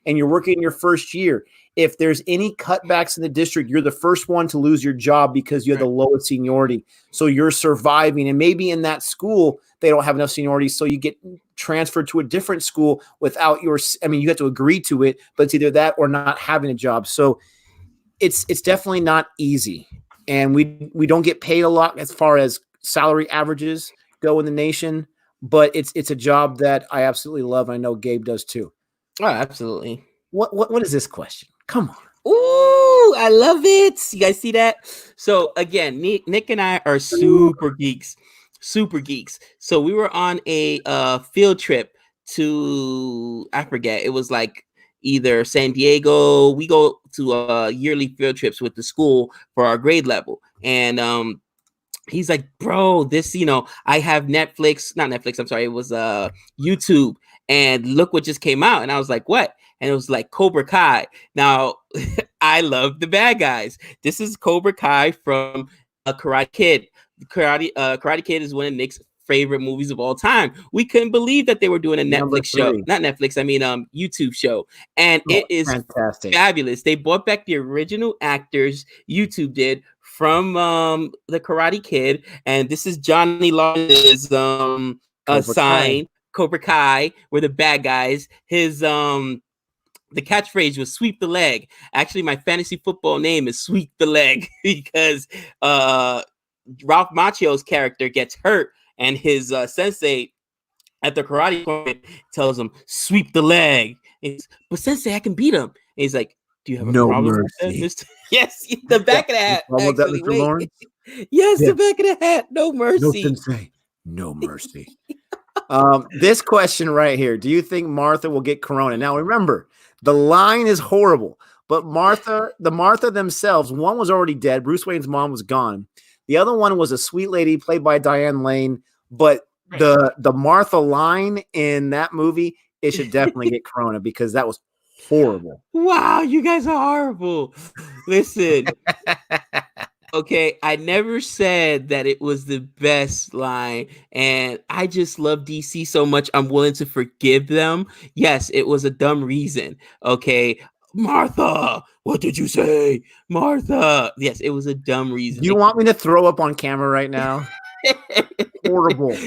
and you're working your first year, if there's any cutbacks in the district, you're the first one to lose your job because you have the lowest seniority. So you're surviving. And maybe in that school, they don't have enough seniority. So you get transferred to a different school without you have to agree to it, but it's either that or not having a job. So it's definitely not easy. And we don't get paid a lot as far as salary averages go in the nation, but it's a job that I absolutely love. And I know Gabe does too. Oh, absolutely. What is this question? Come on. Ooh, I love it. You guys see that? So again, Nick and I are super geeks. So we were on a field trip to, I forget, it was like either San Diego. We go to yearly field trips with the school for our grade level. And he's like, bro, this, I have not Netflix, I'm sorry, it was YouTube, and look what just came out. And I was like, what? And it was like Cobra Kai. Now, I love the bad guys. This is Cobra Kai from Karate Kid. Karate Kid is one of Nick's favorite movies of all time. We couldn't believe that they were doing a Netflix show. Not Netflix, I mean YouTube show. And it is fantastic. Fabulous. They brought back the original actors YouTube did from the Karate Kid. And this is Johnny Lawrence's sign. Cobra Kai were the bad guys. His the catchphrase was sweep the leg. Actually, my fantasy football name is Sweep the Leg because Ralph Macchio's character gets hurt and his sensei at the karate tournament tells him, sweep the leg. But sensei, I can beat him. And he's like, do you have a problem with that, mister? Yes, the back of the hat. Actually, Mr. Lawrence? Yes, the back of the hat. No mercy. No sensei. No mercy. This question right here. Do you think Martha will get corona? Now, remember, the line is horrible, but the Martha themselves, one was already dead. Bruce Wayne's mom was gone. The other one was a sweet lady played by Diane Lane, but the Martha line in that movie, it should definitely get corona because that was horrible. Wow, you guys are horrible. Listen. Okay, I never said that it was the best line, and I just love DC so much, I'm willing to forgive them. Yes, it was a dumb reason. Okay, Martha, what did you say? Martha. Yes, it was a dumb reason. You want me to throw up on camera right now? Horrible.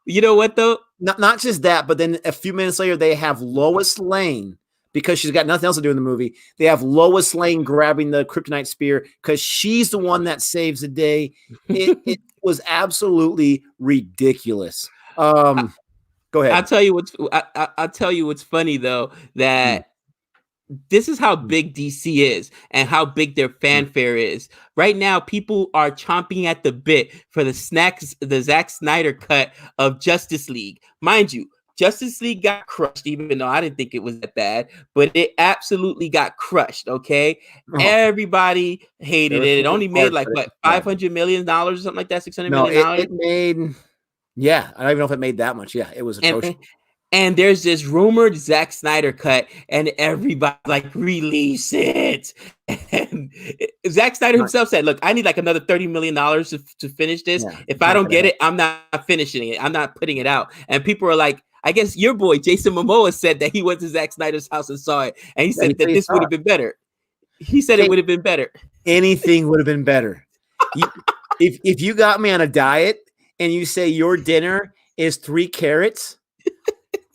You know what, though? Not just that, but then a few minutes later, they have Lois Lane. Because she's got nothing else to do in the movie. They have Lois Lane grabbing the kryptonite spear because she's the one that saves the day. It was absolutely ridiculous. Go ahead. I'll tell you what's funny though, that this is how big DC is and how big their fanfare is. Right now, people are chomping at the bit for the Zack Snyder cut of Justice League. Mind you, Justice League got crushed, even though I didn't think it was that bad, but it absolutely got crushed, okay? Everybody hated it. It only made like, what, $500 million or something like that, $600 million? It made, I don't even know if it made that much. Yeah, it was atrocious. And there's this rumored Zack Snyder cut, and everybody like release it. And Zack Snyder himself said, "Look, I need like another $30 million to finish this. Yeah, If I don't get it, I'm not finishing it. I'm not putting it out." And people are like, I guess your boy Jason Momoa said that he went to Zack Snyder's house and saw it, and he said that this would have been better. He said it would have been better. Anything would have been better. If you got me on a diet and you say your dinner is 3 carrots,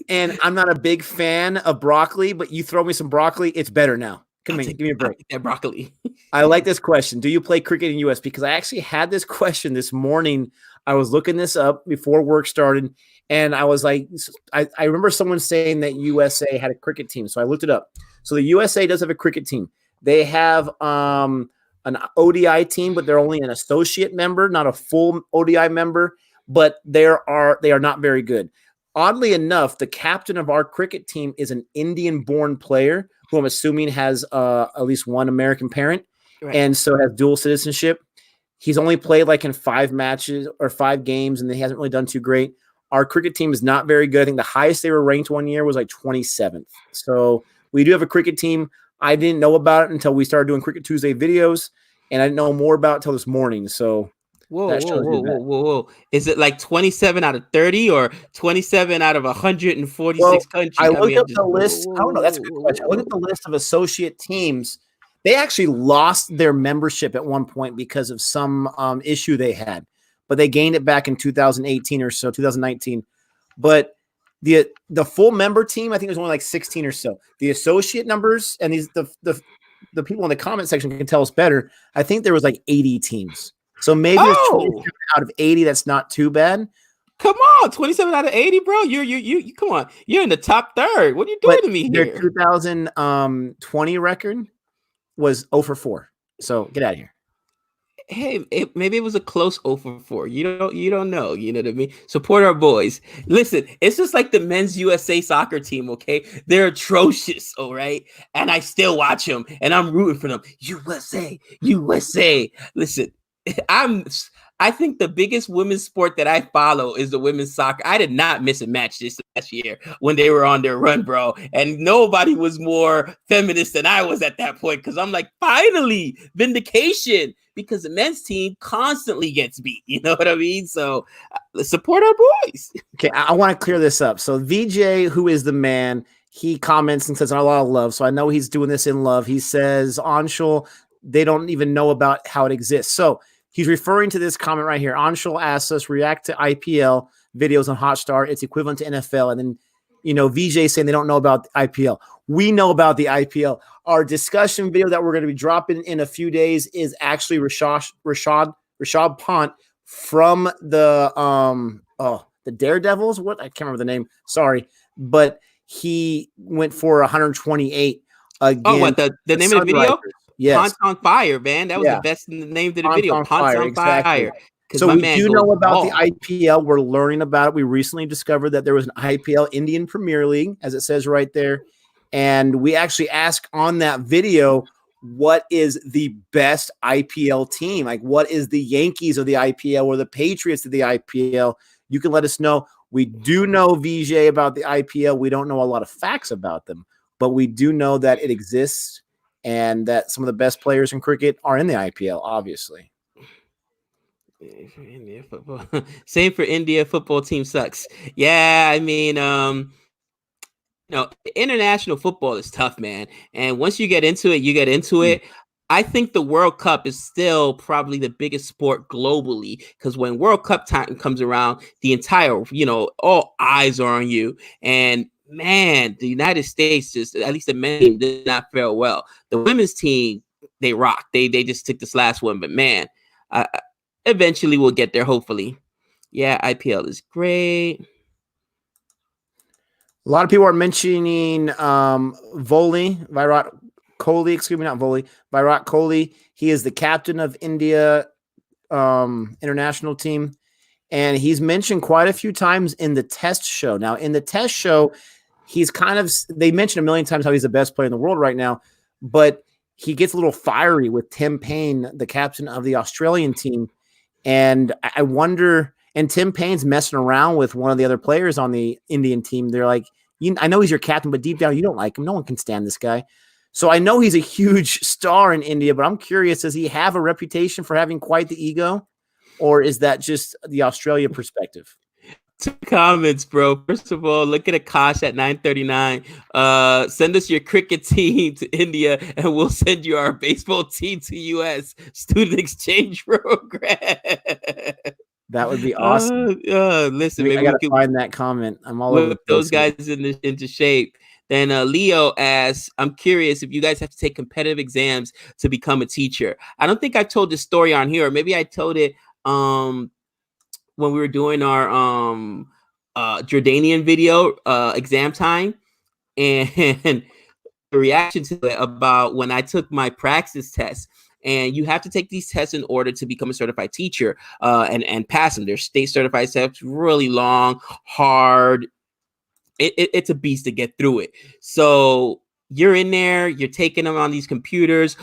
and I'm not a big fan of broccoli, but you throw me some broccoli, it's better now. Give me a break. That broccoli. I like this question. Do you play cricket in US? Because I actually had this question this morning. I was looking this up before work started, and I was like, I remember someone saying that USA had a cricket team, so I looked it up. So the USA does have a cricket team. They have an ODI team, but they're only an associate member, not a full ODI member. But they are not very good. Oddly enough, the captain of our cricket team is an Indian-born player who I'm assuming has at least one American parent, right, and so has dual citizenship. He's only played like in 5 matches or 5 games, and he hasn't really done too great. Our cricket team is not very good. I think the highest they were ranked one year was like 27th. So we do have a cricket team. I didn't know about it until we started doing Cricket Tuesday videos, and I didn't know more about it until this morning. So Whoa. Is it like 27 out of 30 or 27 out of 146 countries? I looked up the list. I don't know. That's a good question. I looked at the list of associate teams. They actually lost their membership at one point because of some issue they had, but they gained it back in 2018 or so, 2019. But the full member team, I think it was only like 16 or so. The associate numbers and the people in the comment section can tell us better. I think there was like 80 teams. So maybe it's 27 out of 80. That's not too bad. Come on, 27 out of 80, bro. You come on. You're in the top third. What are you doing to me here? Their 2020 record was 0-4. So get out of here. Hey, maybe it was a close 0-4. You don't know. You know what I mean? Support our boys. Listen, it's just like the men's USA soccer team, okay? They're atrocious, all right? And I still watch them, and I'm rooting for them. USA. Listen, I think the biggest women's sport that I follow is the women's soccer. I did not miss a match this last year when they were on their run, bro. And nobody was more feminist than I was at that point, because I'm like, finally, vindication, because the men's team constantly gets beat. You know what I mean? So let's support our boys. Okay, I want to clear this up. So VJ, who is the man, he comments and says a lot of love. So I know he's doing this in love. He says, Anshul, they don't even know about how it exists. So he's referring to this comment right here. Anshul asks us, react to IPL videos on Hotstar. It's equivalent to NFL. And then, VJ saying they don't know about the IPL. We know about the IPL. Our discussion video that we're going to be dropping in a few days is actually Rashad Pant from the Daredevils. What? I can't remember the name. Sorry. But he went for 128 again. Oh, what? The name of the video? Yes. Pants on Fire, man. That was the best in the name of the video. Pants on Fire. So we do know about the IPL. We're learning about it. We recently discovered that there was an IPL, Indian Premier League, as it says right there. And we actually asked on that video, what is the best IPL team? Like, what is the Yankees of the IPL or the Patriots of the IPL? You can let us know. We do know, VJ, about the IPL. We don't know a lot of facts about them, but we do know that it exists and that some of the best players in cricket are in the IPL, obviously. India football. Same for India. Football team sucks. Yeah, I mean, international football is tough, man. And once you get into it, you get into it. I think the World Cup is still probably the biggest sport globally, because when World Cup time comes around, the entire, all eyes are on you. And man, the United States just, at least the men team, did not fare well. The women's team, they rock. They just took this last one, but man, eventually we'll get there, hopefully. Yeah, IPL is great. A lot of people are mentioning Virat Kohli. He is the captain of India international team. And he's mentioned quite a few times in the test show. Now, in the test show, they mentioned a million times how he's the best player in the world right now, but he gets a little fiery with Tim Payne, the captain of the Australian team. And I wonder, And Tim Payne's messing around with one of the other players on the Indian team. They're like, I know he's your captain, but deep down, you don't like him. No one can stand this guy. So I know he's a huge star in India, but I'm curious, does he have a reputation for having quite the ego? Or is that just the Australia perspective? 2 comments, bro. First of all, look at Akash at 9:39. Send us your cricket team to India, and we'll send you our baseball team to US student exchange program. That would be awesome. Listen, maybe I gotta find that comment. I'm all over those guys into shape. Then Leo asks, I'm curious if you guys have to take competitive exams to become a teacher. I don't think I told this story on here, or maybe I told it when we were doing our Jordanian video exam time, and the reaction to it about when I took my praxis test. And you have to take these tests in order to become a certified teacher and pass them. They're state certified tests, really long, hard. It's a beast to get through it. So you're in there, you're taking them on these computers.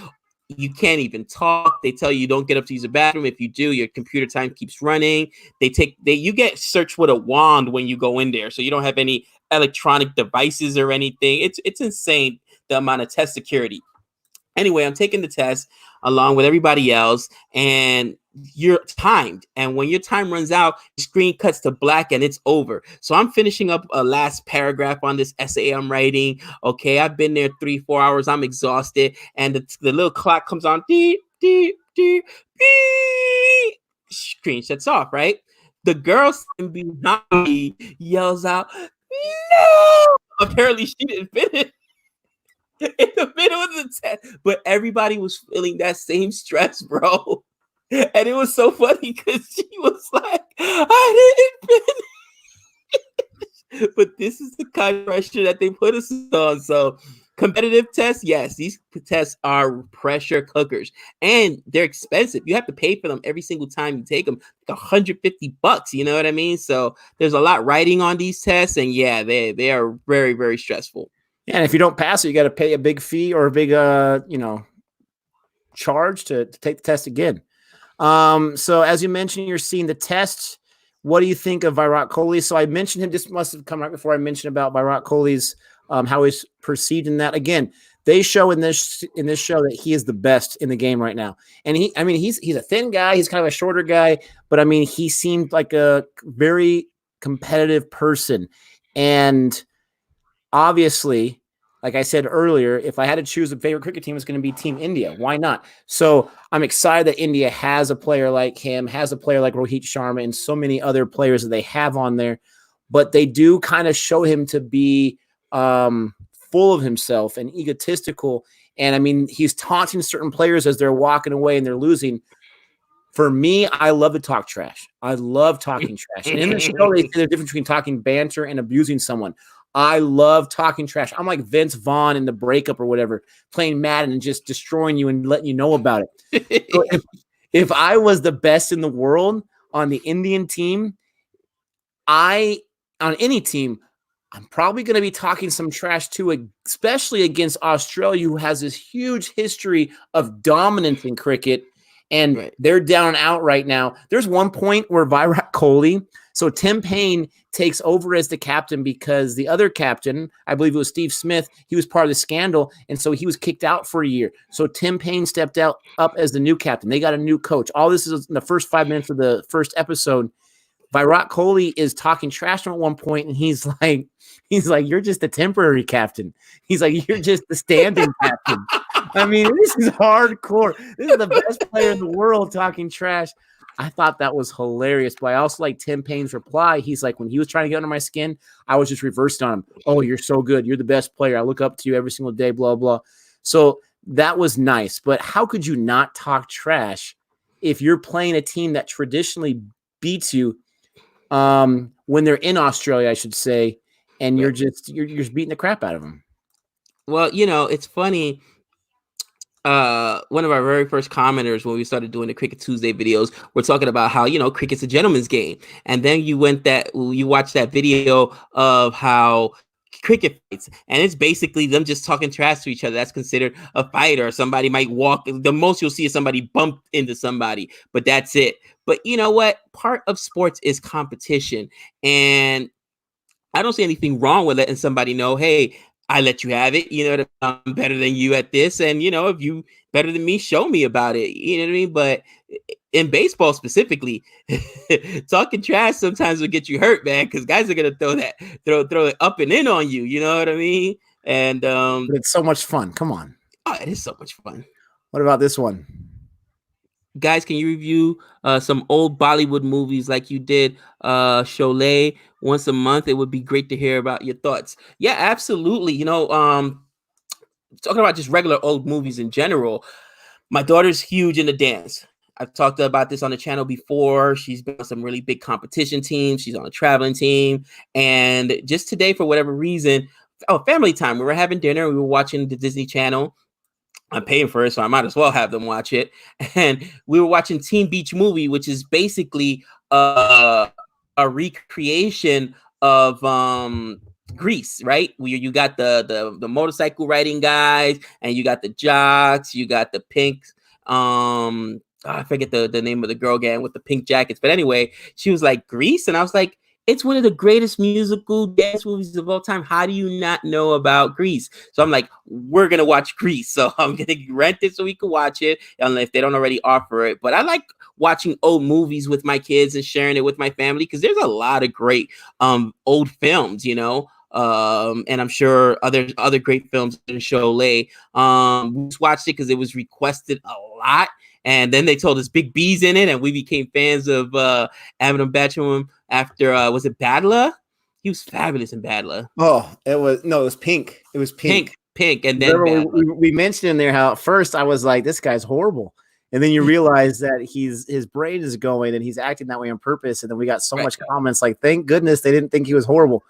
You can't even talk. They tell you don't get up to use the bathroom. If you do, your computer time keeps running. You get searched with a wand when you go in there, so you don't have any electronic devices or anything. It's insane the amount of test security. Anyway, I'm taking the test along with everybody else, and you're timed. And when your time runs out, the screen cuts to black and it's over. So I'm finishing up a last paragraph on this essay I'm writing. Okay, I've been there 3-4 hours. I'm exhausted. And the little clock comes on. Deep, deep, deep, beep. Screen shuts off, right? The girl behind me yells out, "No!" Apparently, she didn't finish in the middle of the test, but everybody was feeling that same stress, bro. And it was so funny because she was like, I didn't finish. But this is the kind of pressure that they put us on. So competitive tests, yes, these tests are pressure cookers, and they're expensive. You have to pay for them every single time you take them, like $150. You know what I mean? So there's a lot riding on these tests, and yeah, they are very, very stressful. Yeah, and if you don't pass it, you got to pay a big fee or a big, charge to take the test again. So as you mentioned, you're seeing the test. What do you think of Virat Kohli? So I mentioned him. This must have come right before I mentioned about Virat Kohli's how he's perceived in that. Again, they show in this show that he is the best in the game right now. And he's a thin guy. He's kind of a shorter guy, but I mean, he seemed like a very competitive person. And obviously, like I said earlier, if I had to choose a favorite cricket team, it's going to be Team India. Why not? So I'm excited that India has a player like him, has a player like Rohit Sharma, and so many other players that they have on there. But they do kind of show him to be full of himself and egotistical. And I mean, he's taunting certain players as they're walking away and they're losing. For me, I love to talk trash. I love talking trash. And in the show, they say the difference between talking banter and abusing someone. I love talking trash. I'm like Vince Vaughn in The Breakup or whatever, playing Madden and just destroying you and letting you know about it. So if I was the best in the world on the Indian team, on any team, I'm probably going to be talking some trash too, especially against Australia, who has this huge history of dominance in cricket. And they're down and out right now. There's one point where Virat Kohli, so Tim Payne takes over as the captain because the other captain, I believe it was Steve Smith, he was part of the scandal, and so he was kicked out for a year. So Tim Payne stepped up as the new captain. They got a new coach. All this is in the first 5 minutes of the first episode. Virat Kohli is talking trash at one point, and he's like, you're just a temporary captain. He's like, you're just the standing captain. I mean, this is hardcore. This is the best player in the world talking trash. I thought that was hilarious, but I also like Tim Payne's reply. He's like, when he was trying to get under my skin, I was just reversed on him. Oh, you're so good. You're the best player. I look up to you every single day, blah, blah. So that was nice. But how could you not talk trash if you're playing a team that traditionally beats you when they're in Australia, I should say, and you're just beating the crap out of them? Well, it's funny. One of our very first commenters when we started doing the Cricket Tuesday videos, we're talking about how cricket's a gentleman's game, and then you watched that video of how cricket fights, and it's basically them just talking trash to each other. That's considered a fight, or somebody might walk. The most you'll see is somebody bump into somebody, but that's it. But you know what? Part of sports is competition, and I don't see anything wrong with letting somebody know, hey, I let you have it. You know, I'm better than you at this, and you know, if you better than me, show me about it. You know what I mean? But in baseball specifically, talking trash sometimes will get you hurt, man, because guys are gonna throw it up and in on you. You know what I mean? And But it's so much fun. Come on. oh, it is so much fun. What about this one? Guys, can you review some old Bollywood movies like you did Sholay once a month? It would be great to hear about your thoughts. Yeah, absolutely. You know, talking about just regular old movies in general, my daughter's huge into dance. I've talked about this on the channel before. She's been on some really big competition teams. She's on a traveling team. And just today, for whatever reason, family time. We were having dinner. We were watching the Disney Channel. I'm paying for it, so I might as well have them watch it. And we were watching Teen Beach Movie, which is basically a recreation of Grease, right? Where you got the motorcycle riding guys, and you got the jocks, you got the pinks. I forget the name of the girl gang with the pink jackets, but anyway, she was like Grease, and I was like, it's one of the greatest musical dance movies of all time. How do you not know about Grease? So I'm like, we're gonna watch Grease. So I'm gonna rent it so we can watch it, if they don't already offer it. But I like watching old movies with my kids and sharing it with my family, because there's a lot of great old films, you know. And I'm sure other great films in Sholay. We just watched it because it was requested a lot. And then they told us Big B's in it, and we became fans of Amitabh Bachchan after was it Badla? He was fabulous in Badla. Oh, it was Pink. It was Pink. And then we mentioned in there how at first I was like, this guy's horrible. And then you realize that his brain is going and he's acting that way on purpose. And then we got so much comments like, thank goodness they didn't think he was horrible.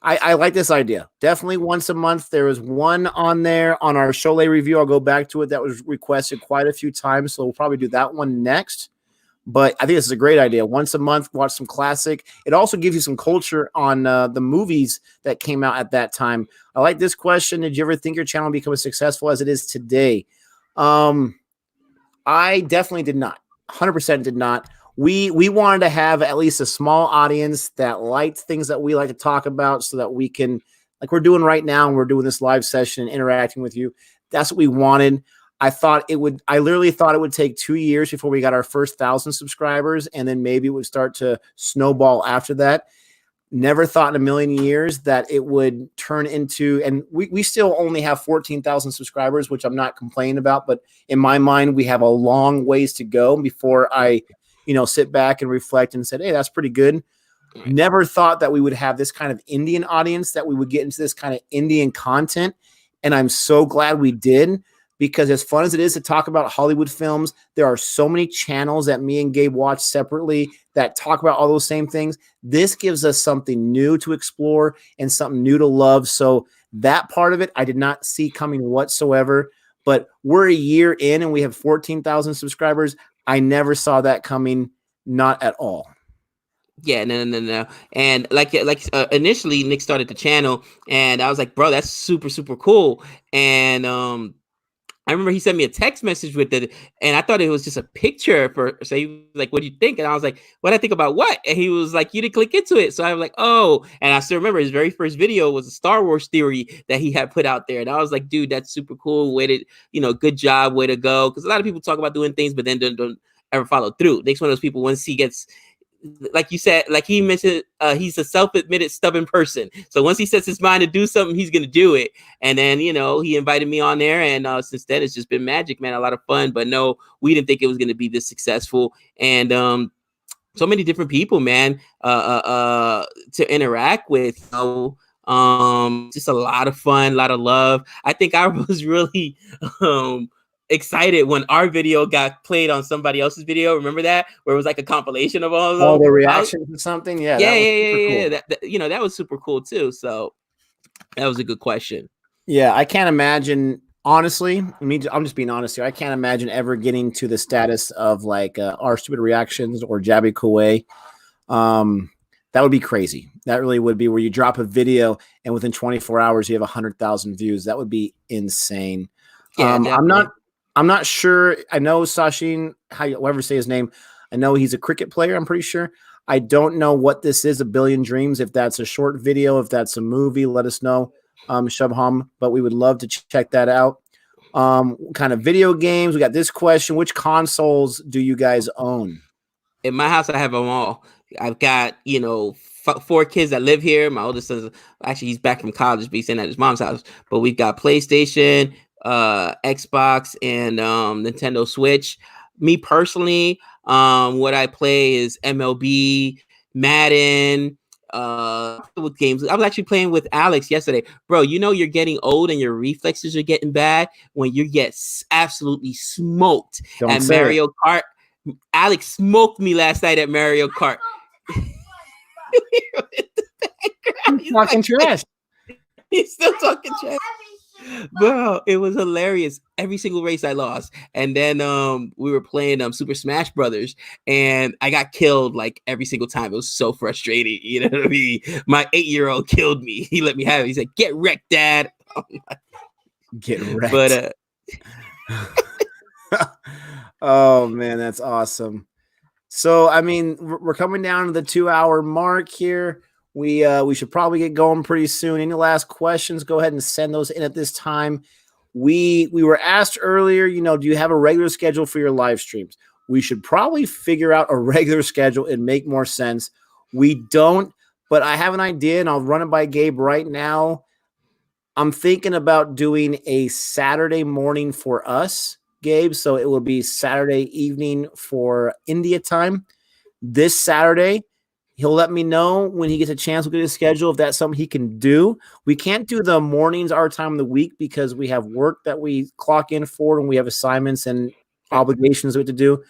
I like this idea. Definitely once a month. There was one on there on our Sholay review. I'll go back to it. That was requested quite a few times. So we'll probably do that one next. But I think this is a great idea. Once a month, watch some classic. It also gives you some culture on the movies that came out at that time. I like this question. Did you ever think your channel would become as successful as it is today? I definitely did not. 100% did not. We wanted to have at least a small audience that liked things that we like to talk about, so that we can, like we're doing right now, and we're doing this live session and interacting with you. That's what we wanted. I literally thought it would take 2 years before we got our first 1,000 subscribers, and then maybe it would start to snowball after that. Never thought in a million years that it would turn into, and we still only have 14,000 subscribers, which I'm not complaining about, but in my mind, we have a long ways to go before I sit back and reflect and said, hey, that's pretty good. Right. Never thought that we would have this kind of Indian audience, that we would get into this kind of Indian content. And I'm so glad we did, because as fun as it is to talk about Hollywood films, there are so many channels that me and Gabe watch separately that talk about all those same things. This gives us something new to explore and something new to love. So that part of it, I did not see coming whatsoever. But we're a year in and we have 14,000 subscribers. I never saw that coming, not at all. Yeah, no. And like initially, Nick started the channel, and I was like, bro, that's super, super cool. And I remember he sent me a text message with it, and I thought it was just a picture so he was like, what do you think? And I was like, what I think about what? And he was like, you didn't click into it. So I was like, oh, and I still remember his very first video was a Star Wars theory that he had put out there. And I was like, dude, that's super cool. Way to, good job, way to go. Because a lot of people talk about doing things, but then don't ever follow through. Nick's one of those people, once he gets, like you said, like he mentioned, he's a self-admitted stubborn person. So once he sets his mind to do something, he's going to do it. And then, he invited me on there. And since then, it's just been magic, man. A lot of fun. But no, we didn't think it was going to be this successful. And so many different people, man, to interact with. Just a lot of fun, a lot of love. I think I was really excited when our video got played on somebody else's video. Remember that, where it was like a compilation of all of them? All the reactions or something. Yeah, yeah. Cool. That was super cool too. So that was a good question. Yeah, I can't imagine. Honestly, I'm just being honest here. I can't imagine ever getting to the status of like our stupid reactions or Jabby Kuwait. That would be crazy. That really would be, where you drop a video and within 24 hours you have 100,000 views. That would be insane. Yeah, definitely. I'm not sure. I know Sachin, how you ever say his name. I know he's a cricket player, I'm pretty sure. I don't know what this is, A Billion Dreams. If that's a short video, if that's a movie, let us know, Shubham. But we would love to check that out. Kind of video games. We got this question: which consoles do you guys own? In my house, I have them all. I've got, 4 kids that live here. My oldest son's actually, he's back from college, but he's staying at his mom's house. But we've got PlayStation, Xbox, and Nintendo Switch. Me personally, what I play is MLB, Madden, with games. I was actually playing with Alex yesterday. Bro, you're getting old and your reflexes are getting bad when you get absolutely smoked at Mario Kart. Alex smoked me last night at Mario Kart. He's talking trash. He's still talking trash. Bro, it was hilarious. Every single race I lost. And then we were playing Super Smash Brothers, and I got killed like every single time. It was so frustrating. You know what I mean? My 8-year-old killed me. He let me have it. He said, "Get wrecked, Dad." Get wrecked. But oh man, that's awesome. So I mean, we're coming down to the 2-hour mark here. We should probably get going pretty soon. Any last questions? Go ahead and send those in at this time. We were asked earlier, do you have a regular schedule for your live streams? We should probably figure out a regular schedule and make more sense. We don't, but I have an idea, and I'll run it by Gabe right now. I'm thinking about doing a Saturday morning for us, Gabe. So it will be Saturday evening for India time. This Saturday, he'll let me know when he gets a chance. We'll get his schedule if that's something he can do. We can't do the mornings our time of the week because we have work that we clock in for, and we have assignments and obligations we have to do.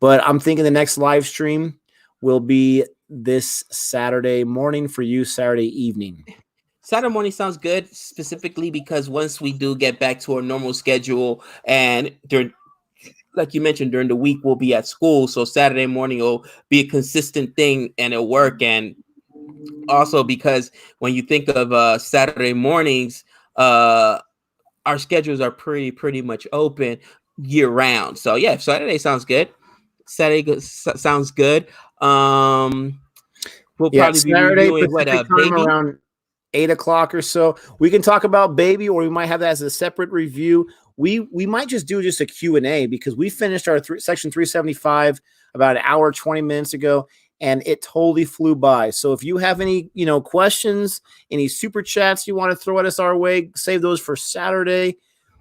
But I'm thinking the next live stream will be this Saturday morning for you, Saturday evening. Saturday morning sounds good, specifically because once we do get back to our normal schedule, and like you mentioned, during the week we'll be at school, so Saturday morning will be a consistent thing and it'll work. And also because when you think of Saturday mornings, our schedules are pretty much open year round. So yeah, Saturday sounds good. Sounds good. We'll probably Saturday, be reviewing Pacific time Baby around 8 o'clock or so. We can talk about Baby, or we might have that as a separate review. We might just do a Q&A because we finished our section 375 about an hour, 20 minutes ago, and it totally flew by. So if you have any, questions, any super chats you want to throw at us our way, save those for Saturday.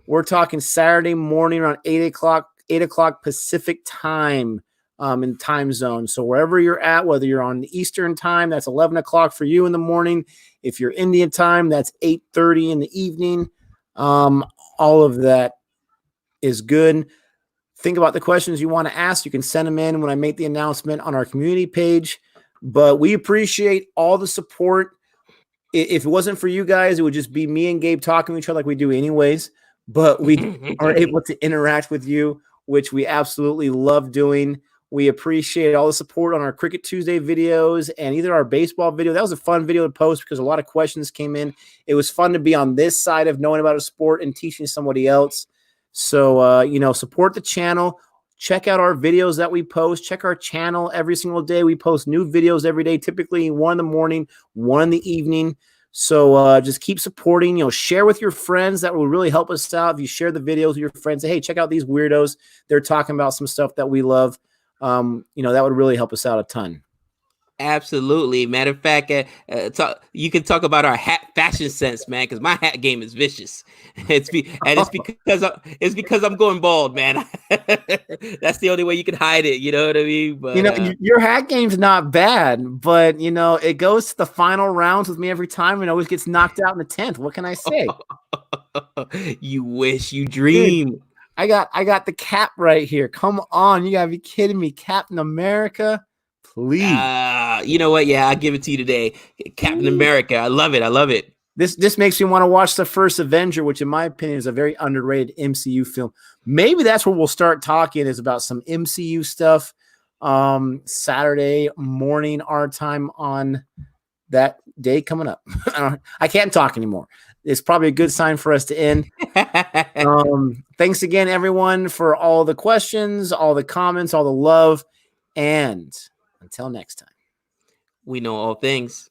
We're talking Saturday morning around 8 o'clock Pacific time in time zone. So wherever you're at, whether you're on the Eastern time, that's 11 o'clock for you in the morning. If you're Indian time, that's 8:30 in the evening. All of that is good. Think about the questions you want to ask. You can send them in when I make the announcement on our community page. But we appreciate all the support. If it wasn't for you guys, it would just be me and Gabe talking to each other like we do anyways. But we are able to interact with you, which we absolutely love doing. We appreciate all the support on our Cricket Tuesday videos and either our baseball video. That was a fun video to post because a lot of questions came in. It was fun to be on this side of knowing about a sport and teaching somebody else. So, support the channel. Check out our videos that we post. Check our channel every single day. We post new videos every day, typically 1 in the morning, 1 in the evening. So just keep supporting, share with your friends. That will really help us out. If you share the videos with your friends, say, hey, check out these weirdos. They're talking about some stuff that we love. That would really help us out a ton. Absolutely. Matter of fact, you can talk about our hat fashion sense, man, because my hat game is vicious. It's because I'm going bald, man. That's the only way you can hide it. You know what I mean? But your hat game's not bad, but it goes to the final rounds with me every time and always gets knocked out in the 10th. What can I say? You wish, you dream. Dude, I got the cap right here. Come on, you gotta be kidding me, Captain America. Please. You know what? Yeah, I'll give it to you today. Captain America. I love it. This makes me want to watch the first Avenger, which in my opinion is a very underrated MCU film. Maybe that's where we'll start talking, is about some MCU stuff. Saturday morning our time on that day coming up. I can't talk anymore. It's probably a good sign for us to end. Thanks again, everyone, for all the questions, all the comments, all the love. And until next time, we know all things.